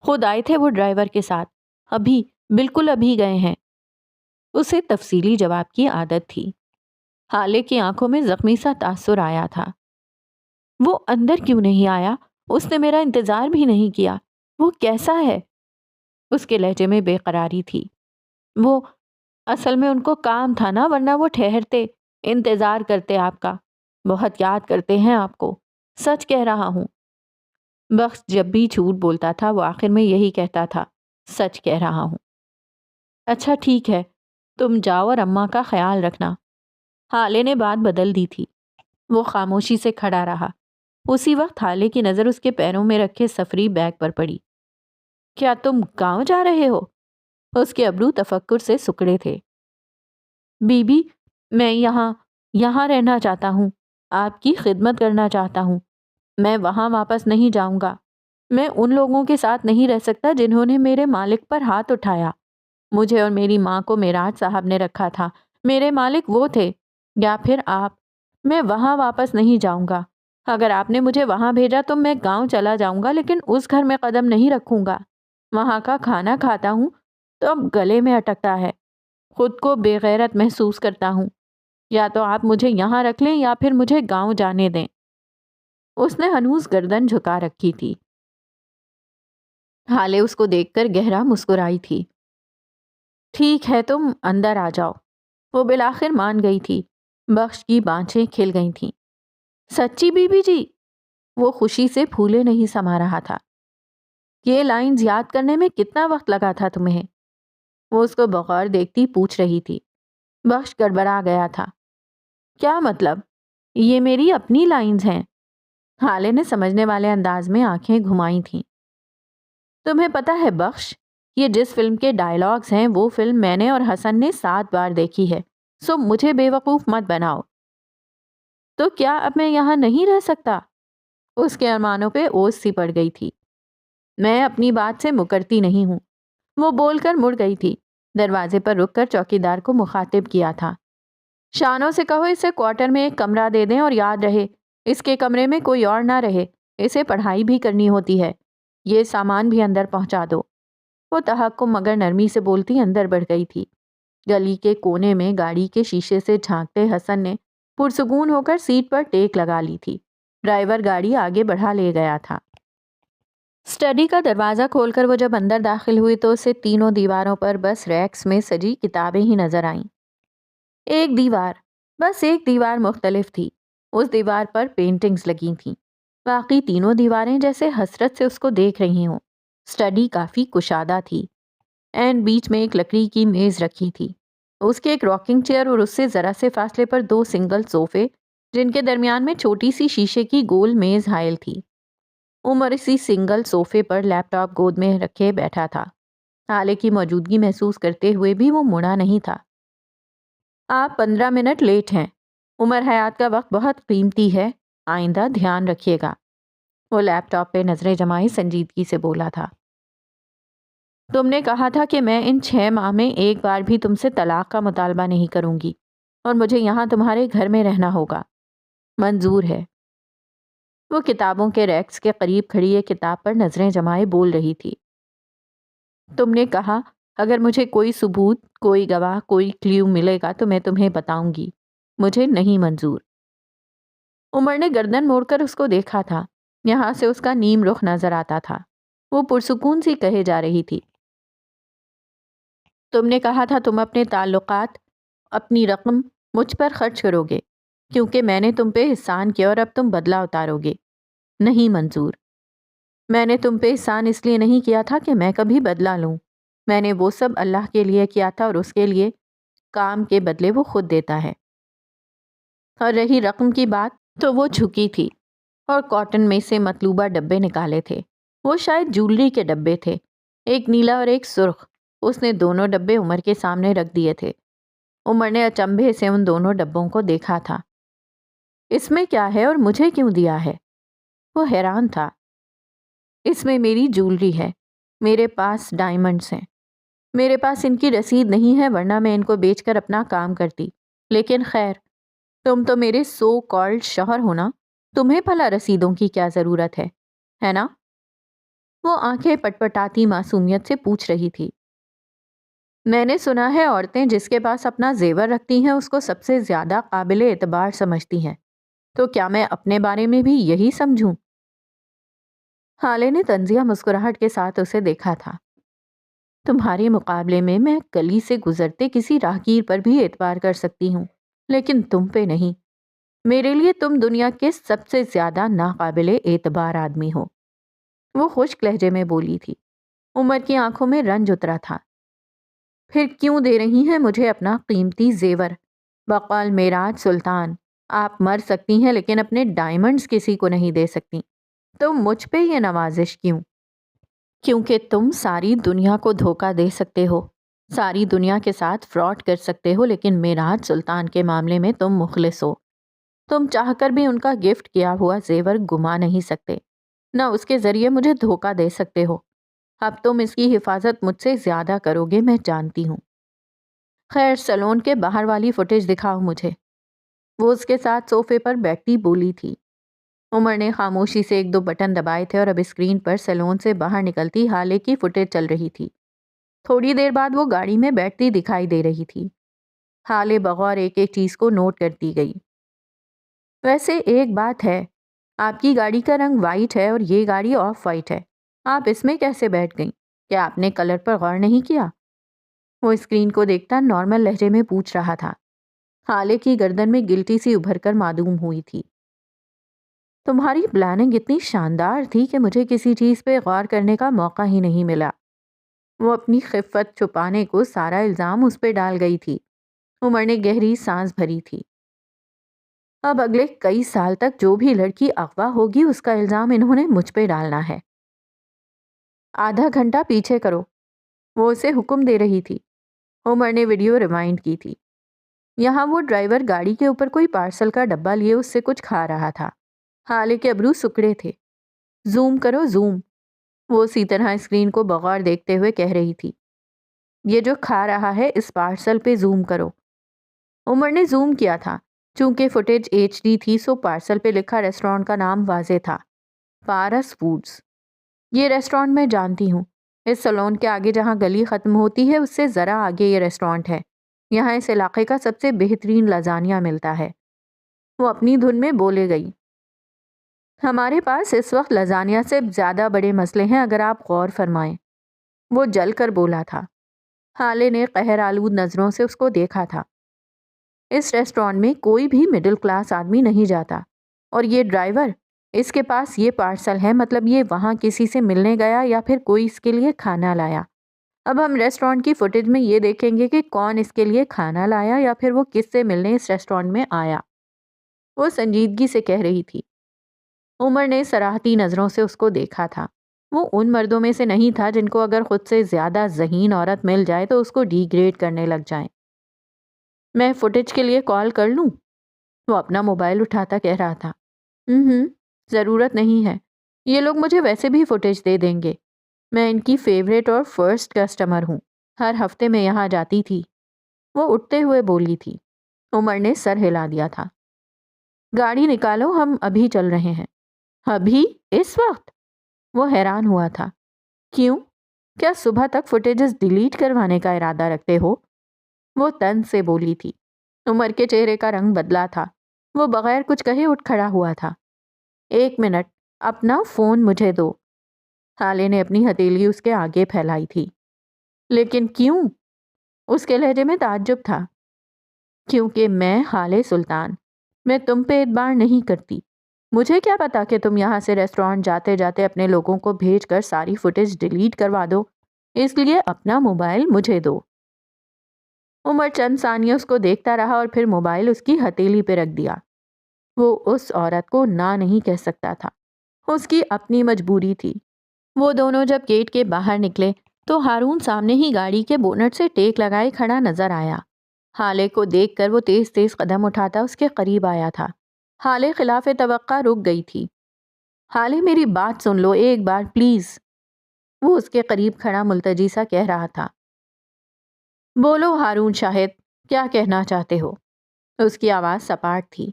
خود آئے تھے وہ ڈرائیور کے ساتھ، ابھی بالکل ابھی گئے ہیں۔ اسے تفصیلی جواب کی عادت تھی۔ حالے کی آنکھوں میں زخمی سا تاثر آیا تھا۔ وہ اندر کیوں نہیں آیا؟ اس نے میرا انتظار بھی نہیں کیا۔ وہ کیسا ہے؟ اس کے لہجے میں بے قراری تھی۔ وہ اصل میں ان کو کام تھا نا، ورنہ وہ ٹھہرتے، انتظار کرتے آپ کا۔ بہت یاد کرتے ہیں آپ کو، سچ کہہ رہا ہوں۔ بخش جب بھی جھوٹ بولتا تھا وہ آخر میں یہی کہتا تھا، سچ کہہ رہا ہوں۔ اچھا ٹھیک ہے، تم جاؤ اور اماں کا خیال رکھنا۔ حالے نے بات بدل دی تھی۔ وہ خاموشی سے کھڑا رہا۔ اسی وقت حالے کی نظر اس کے پیروں میں رکھے سفری بیگ پر پڑی۔ کیا تم گاؤں جا رہے ہو؟ اس کے ابرو تفکر سے سکڑے تھے۔ بی بی، میں یہاں رہنا چاہتا ہوں، آپ کی خدمت کرنا چاہتا ہوں۔ میں وہاں واپس نہیں جاؤں گا۔ میں ان لوگوں کے ساتھ نہیں رہ سکتا جنہوں نے میرے مالک پر ہاتھ اٹھایا۔ مجھے اور میری ماں کو معراج صاحب نے رکھا تھا، میرے مالک وہ تھے، یا پھر آپ۔ میں وہاں واپس نہیں جاؤں گا۔ اگر آپ نے مجھے وہاں بھیجا تو میں گاؤں چلا جاؤں گا، لیکن اس گھر میں قدم نہیں رکھوں گا۔ وہاں کا کھانا کھاتا ہوں تو اب گلے میں اٹکتا ہے، خود کو بے غیرت محسوس کرتا ہوں۔ یا تو آپ مجھے یہاں رکھ لیں یا پھر مجھے گاؤں جانے دیں۔ اس نے ہنوز گردن جھکا رکھی تھی۔ حالے اس کو دیکھ کر گہرا مسکرائی تھی۔ ٹھیک ہے، تم اندر آ جاؤ۔ وہ بالآخر مان گئی تھی۔ بخش کی بانچیں کھل گئی تھیں۔ سچی بی بی جی؟ وہ خوشی سے پھولے نہیں سما رہا تھا۔ یہ لائنز یاد کرنے میں کتنا وقت لگا تھا تمہیں؟ وہ اس کو بغور دیکھتی پوچھ رہی تھی۔ بخش گڑبڑا گیا تھا۔ کیا مطلب؟ یہ میری اپنی لائنز ہیں۔ حالے نے سمجھنے والے انداز میں آنکھیں گھمائی تھیں۔ تمہیں پتہ ہے بخش، یہ جس فلم کے ڈائیلاگز ہیں وہ فلم میں نے اور حسن نے 7 بار دیکھی ہے، سو مجھے بے وقوف مت بناؤ۔ تو کیا اب میں یہاں نہیں رہ سکتا؟ اس کے ارمانوں پہ اوس سی پڑ گئی تھی۔ میں اپنی بات سے مکرتی نہیں ہوں۔ وہ بول کر مڑ گئی تھی۔ دروازے پر رک کر چوکیدار کو مخاطب کیا تھا۔ شانوں سے کہو اسے کوارٹر میں ایک کمرہ دے دیں، اور یاد رہے اس کے کمرے میں کوئی اور نہ رہے، اسے پڑھائی بھی کرنی ہوتی ہے۔ یہ سامان بھی اندر پہنچا دو۔ وہ تحکم مگر نرمی سے بولتی اندر بڑھ گئی تھی۔ گلی کے کونے میں گاڑی کے شیشے سے جھانکتے حسن نے پرسکون ہو کر سیٹ پر ٹیک لگا لی تھی۔ ڈرائیور گاڑی آگے بڑھا لے گیا تھا۔ اسٹڈی کا دروازہ کھول کر وہ جب اندر داخل ہوئی تو اسے تینوں دیواروں پر بس ریکس میں سجی کتابیں ہی نظر آئیں۔ ایک دیوار، بس ایک دیوار مختلف تھی۔ اس دیوار پر پینٹنگز لگی تھیں۔ باقی تینوں دیواریں جیسے حسرت سے اس کو دیکھ رہی ہوں۔ اسٹڈی کافی کشادہ تھی۔ اینڈ بیچ میں ایک لکڑی کی میز رکھی تھی۔ اس کے ایک راکنگ چیئر اور اس سے ذرا سے فاصلے پر 2 سنگل صوفے، جن کے درمیان میں چھوٹی سی شیشے کی گول میز حائل تھی۔ عمر اسی سنگل صوفے پر لیپ ٹاپ گود میں رکھے بیٹھا تھا۔ حالے کی موجودگی محسوس کرتے ہوئے بھی وہ مڑا نہیں تھا۔ آپ 15 منٹ لیٹ ہیں۔ عمر حیات کا وقت بہت قیمتی ہے، آئندہ دھیان رکھیے گا۔ وہ لیپ ٹاپ پہ نظریں جمائے سنجیدگی سے بولا تھا۔ تم نے کہا تھا کہ میں ان 6 ماہ میں ایک بار بھی تم سے طلاق کا مطالبہ نہیں کروں گی، اور مجھے یہاں تمہارے گھر میں رہنا ہوگا۔ منظور ہے۔ وہ کتابوں کے ریکس کے قریب کھڑی ایک کتاب پر نظریں جمائے بول رہی تھی۔ تم نے کہا اگر مجھے کوئی ثبوت، کوئی گواہ، کوئی کلیو ملے گا تو میں تمہیں بتاؤں گی۔ مجھے نہیں منظور۔ عمر نے گردن موڑ کر اس کو دیکھا تھا۔ یہاں سے اس کا نیم رخ نظر آتا تھا۔ وہ پرسکون سی کہے جا رہی تھی۔ تم نے کہا تھا تم اپنے تعلقات، اپنی رقم مجھ پر خرچ کرو گے، کیونکہ میں نے تم پہ احسان کیا اور اب تم بدلہ اتارو گے۔ نہیں منظور، میں نے تم پہ احسان اس لیے نہیں کیا تھا کہ میں کبھی بدلہ لوں۔ میں نے وہ سب اللہ کے لیے کیا تھا، اور اس کے لیے کام کے بدلے وہ خود دیتا ہے۔ اور رہی رقم کی بات، تو وہ جھکی تھی اور کاٹن میں سے مطلوبہ ڈبے نکالے تھے۔ وہ شاید جولری کے ڈبے تھے، ایک نیلا اور ایک سرخ۔ اس نے دونوں ڈبے عمر کے سامنے رکھ دیے تھے۔ عمر نے اچنبھے سے ان دونوں ڈبوں کو دیکھا تھا۔ اس میں کیا ہے اور مجھے کیوں دیا ہے؟ وہ حیران تھا۔ اس میں میری جولری ہے، میرے پاس ڈائمنڈز ہیں، میرے پاس ان کی رسید نہیں ہے ورنہ میں ان کو بیچ کر اپنا کام کرتی، لیکن خیر، تم تو میرے سو کالڈ شوہر ہو نا، تمہیں بھلا رسیدوں کی کیا ضرورت ہے نا؟ وہ آنکھیں پٹپٹاتی معصومیت سے پوچھ رہی تھی۔ میں نے سنا ہے عورتیں جس کے پاس اپنا زیور رکھتی ہیں اس کو سب سے زیادہ قابل اعتبار سمجھتی ہیں، تو کیا میں اپنے بارے میں بھی یہی سمجھوں؟ حالے نے طنزیہ مسکراہٹ کے ساتھ اسے دیکھا تھا۔ تمہارے مقابلے میں گلی سے گزرتے کسی راہگیر پر بھی اعتبار کر سکتی ہوں، لیکن تم پہ نہیں۔ میرے لیے تم دنیا کے سب سے زیادہ ناقابل اعتبار آدمی ہو۔ وہ خشک لہجے میں بولی تھی۔ عمر کی آنکھوں میں رنج اترا تھا۔ پھر کیوں دے رہی ہیں مجھے اپنا قیمتی زیور؟ بقول معراج سلطان، آپ مر سکتی ہیں لیکن اپنے ڈائمنڈز کسی کو نہیں دے سکتی۔ تم مجھ پہ یہ نوازش کیوں؟ کیونکہ تم ساری دنیا کو دھوکہ دے سکتے ہو، ساری دنیا کے ساتھ فراڈ کر سکتے ہو، لیکن معراج سلطان کے معاملے میں تم مخلص ہو۔ تم چاہ کر بھی ان کا گفٹ کیا ہوا زیور گما نہیں سکتے، نہ اس کے ذریعے مجھے دھوکہ دے سکتے ہو۔ اب تم اس کی حفاظت مجھ سے زیادہ کرو گے، میں جانتی ہوں۔ خیر، سیلون کے باہر والی فوٹیج دکھاؤ مجھے۔ وہ اس کے ساتھ صوفے پر بیٹھتی بولی تھی۔ عمر نے خاموشی سے ایک دو بٹن دبائے تھے اور اب اسکرین پر سیلون سے باہر نکلتی حالے کی فوٹیج چل رہی تھی۔ تھوڑی دیر بعد وہ گاڑی میں بیٹھتی دکھائی دے رہی تھی۔ حالے بغور ایک ایک چیز کو نوٹ کرتی گئی۔ ویسے ایک بات ہے، آپ کی گاڑی کا رنگ وائٹ ہے اور یہ گاڑی آف وائٹ ہے، آپ اس میں کیسے بیٹھ گئیں؟ کیا آپ نے کلر پر غور نہیں کیا؟ وہ اسکرین کو دیکھتا نارمل لہجے میں پوچھ رہا تھا۔ حالے کی گردن میں گلٹی سی ابھر کر معدوم ہوئی تھی۔ تمہاری پلاننگ اتنی شاندار تھی کہ مجھے کسی چیز پہ غور کرنے کا موقع ہی نہیں ملا۔ وہ اپنی خفت چھپانے کو سارا الزام اس پہ ڈال گئی تھی۔ عمر نے گہری سانس بھری تھی۔ اب اگلے کئی سال تک جو بھی لڑکی اغوا ہوگی اس کا الزام انہوں نے مجھ پہ ڈالنا ہے۔ آدھا گھنٹہ پیچھے کرو، وہ اسے حکم دے رہی تھی۔ عمر نے ویڈیو ریوائنڈ کی تھی۔ یہاں وہ ڈرائیور گاڑی کے اوپر کوئی پارسل کا ڈبہ لیے اس سے کچھ کھا رہا تھا۔ حالے کے ابرو سکڑے تھے۔ زوم کرو زوم، وہ اسی طرح اسکرین کو بغور دیکھتے ہوئے کہہ رہی تھی۔ یہ جو کھا رہا ہے اس پارسل پہ زوم کرو۔ عمر نے زوم کیا تھا۔ چونکہ فوٹیج HD تھی سو پارسل پہ لکھا ریسٹورانٹ کا نام واضح تھا، پارس فوڈز۔ یہ ریسٹورانٹ میں جانتی ہوں، اس سیلون کے آگے جہاں گلی ختم ہوتی ہے اس سے ذرا آگے یہ ریسٹورانٹ ہے۔ یہاں اس علاقے کا سب سے بہترین لازانیہ ملتا ہے۔ وہ اپنی دھن میں بولے گئی۔ ہمارے پاس اس وقت لازانیہ سے زیادہ بڑے مسئلے ہیں اگر آپ غور فرمائیں، وہ جل کر بولا تھا۔ حالے نے قہر آلود نظروں سے اس کو دیکھا تھا۔ اس ریسٹورانٹ میں کوئی بھی مڈل کلاس آدمی نہیں جاتا، اور یہ ڈرائیور، اس کے پاس یہ پارسل ہے، مطلب یہ وہاں کسی سے ملنے گیا یا پھر کوئی اس کے لیے کھانا لایا۔ اب ہم ریسٹورانٹ کی فوٹیج میں یہ دیکھیں گے کہ کون اس کے لیے کھانا لایا یا پھر وہ کس سے ملنے اس ریسٹورانٹ میں آیا۔ وہ سنجیدگی سے کہہ رہی تھی۔ عمر نے سراہتی نظروں سے اس کو دیکھا تھا۔ وہ ان مردوں میں سے نہیں تھا جن کو اگر خود سے زیادہ ذہین عورت مل جائے تو اس کو ڈی گریڈ کرنے لگ جائیں۔ میں فوٹیج کے لیے کال کر لوں؟ وہ اپنا موبائل اٹھاتا کہہ رہا تھا۔ ضرورت نہیں ہے، یہ لوگ مجھے ویسے بھی فوٹیج دے دیں گے۔ میں ان کی فیوریٹ اور فرسٹ کسٹمر ہوں، ہر ہفتے میں یہاں جاتی تھی۔ وہ اٹھتے ہوئے بولی تھی۔ عمر نے سر ہلا دیا تھا۔ گاڑی نکالو، ہم ابھی چل رہے ہیں۔ ابھی؟ اس وقت؟ وہ حیران ہوا تھا۔ کیوں؟ کیا صبح تک فوٹیجز ڈیلیٹ کروانے کا ارادہ رکھتے ہو؟ وہ طنز سے بولی تھی۔ عمر کے چہرے کا رنگ بدلا تھا۔ وہ بغیر کچھ کہے اٹھ کھڑا ہوا تھا۔ 1 منٹ، اپنا فون مجھے دو۔ حالے نے اپنی ہتھیلی اس کے آگے پھیلائی تھی۔ لیکن کیوں؟ اس کے لہجے میں تعجب تھا۔ کیونکہ میں حالے سلطان، میں تم پہ اعتبار نہیں کرتی۔ مجھے کیا پتا کہ تم یہاں سے ریسٹورانٹ جاتے جاتے اپنے لوگوں کو بھیج کر ساری فوٹیج ڈیلیٹ کروا دو، اس لیے اپنا موبائل مجھے دو۔ عمر چند ثانیے اس کو دیکھتا رہا اور پھر موبائل اس کی ہتھیلی پہ رکھ دیا۔ وہ اس عورت کو نہ نہیں کہہ سکتا تھا، اس کی اپنی مجبوری تھی۔ وہ دونوں جب گیٹ کے باہر نکلے تو ہارون سامنے ہی گاڑی کے بونٹ سے ٹیک لگائے کھڑا نظر آیا۔ حالے کو دیکھ کر وہ تیز تیز قدم اٹھاتا اس کے قریب آیا تھا۔ حالے خلاف توقع رک گئی تھی۔ حالے میری بات سن لو ایک بار پلیز، وہ اس کے قریب کھڑا ملتجی سا کہہ رہا تھا۔ بولو ہارون شاہد، کیا کہنا چاہتے ہو؟ اس کی آواز سپاٹ تھی۔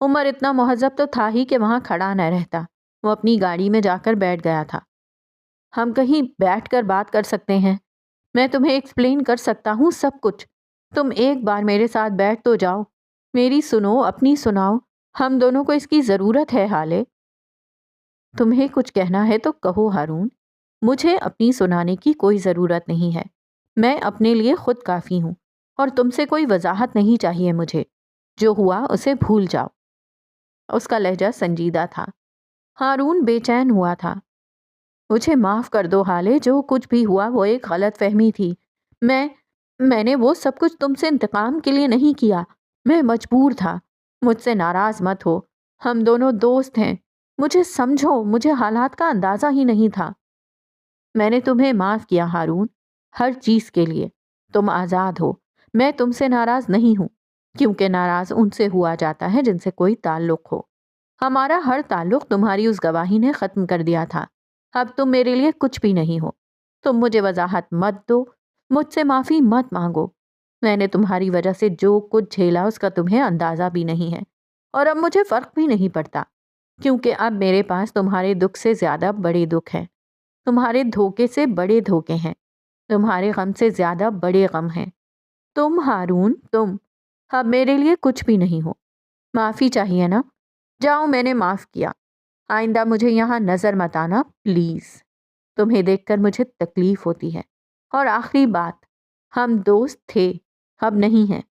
عمر اتنا مہذب تو تھا ہی کہ وہاں کھڑا نہ رہتا۔ وہ اپنی گاڑی میں جا کر بیٹھ گیا تھا۔ ہم کہیں بیٹھ کر بات کر سکتے ہیں، میں تمہیں ایکسپلین کر سکتا ہوں سب کچھ۔ تم ایک بار میرے ساتھ بیٹھ تو جاؤ، میری سنو، اپنی سناؤ، ہم دونوں کو اس کی ضرورت ہے حالے۔ تمہیں کچھ کہنا ہے تو کہو ہارون، مجھے اپنی سنانے کی کوئی ضرورت نہیں ہے، میں اپنے لیے خود کافی ہوں، اور تم سے کوئی وضاحت نہیں چاہیے مجھے، جو ہوا اسے بھول جاؤ۔ اس کا لہجہ سنجیدہ تھا۔ ہارون بے چین ہوا تھا۔ مجھے معاف کر دو حالے، جو کچھ بھی ہوا وہ ایک غلط فہمی تھی۔ میں نے وہ سب کچھ تم سے انتقام کے لیے نہیں کیا، میں مجبور تھا۔ مجھ سے ناراض مت ہو، ہم دونوں دوست ہیں، مجھے سمجھو، مجھے حالات کا اندازہ ہی نہیں تھا۔ میں نے تمہیں معاف کیا ہارون، ہر چیز کے لیے۔ تم آزاد ہو، میں تم سے ناراض نہیں ہوں، کیونکہ ناراض ان سے ہوا جاتا ہے جن سے کوئی تعلق ہو۔ ہمارا ہر تعلق تمہاری اس گواہی نے ختم کر دیا تھا۔ اب تم میرے لیے کچھ بھی نہیں ہو۔ تم مجھے وضاحت مت دو، مجھ سے معافی مت مانگو۔ میں نے تمہاری وجہ سے جو کچھ جھیلا اس کا تمہیں اندازہ بھی نہیں ہے، اور اب مجھے فرق بھی نہیں پڑتا، کیونکہ اب میرے پاس تمہارے دکھ سے زیادہ بڑے دکھ ہیں، تمہارے دھوکے سے بڑے دھوکے ہیں، تمہارے غم سے زیادہ بڑے غم ہیں۔ تم ہارون، تم اب میرے لیے کچھ بھی نہیں ہو۔ معافی چاہیے نا؟ جاؤ، میں نے معاف کیا، آئندہ مجھے یہاں نظر مت آنا پلیز، تمہیں دیکھ کر مجھے تکلیف ہوتی ہے۔ اور آخری بات، ہم دوست تھے، اب نہیں ہیں۔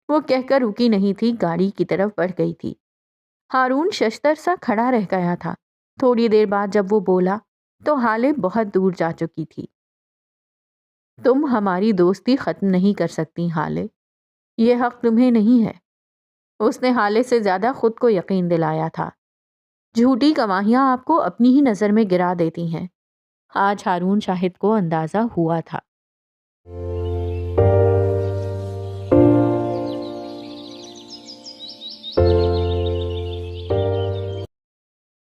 وہ کہہ کر رکی نہیں تھی، گاڑی کی طرف بڑھ گئی تھی۔ ہارون ششتر سا کھڑا رہ گیا تھا۔ تھوڑی دیر بعد جب وہ بولا تو حالے بہت دور جا چکی تھی۔ تم ہماری دوستی ختم نہیں کر سکتی حالے، یہ حق تمہیں نہیں ہے۔ اس نے حالے سے زیادہ خود کو یقین دلایا تھا۔ جھوٹی گواہیاں آپ کو اپنی ہی نظر میں گرا دیتی ہیں۔ آج ہارون شاہد کو اندازہ ہوا تھا۔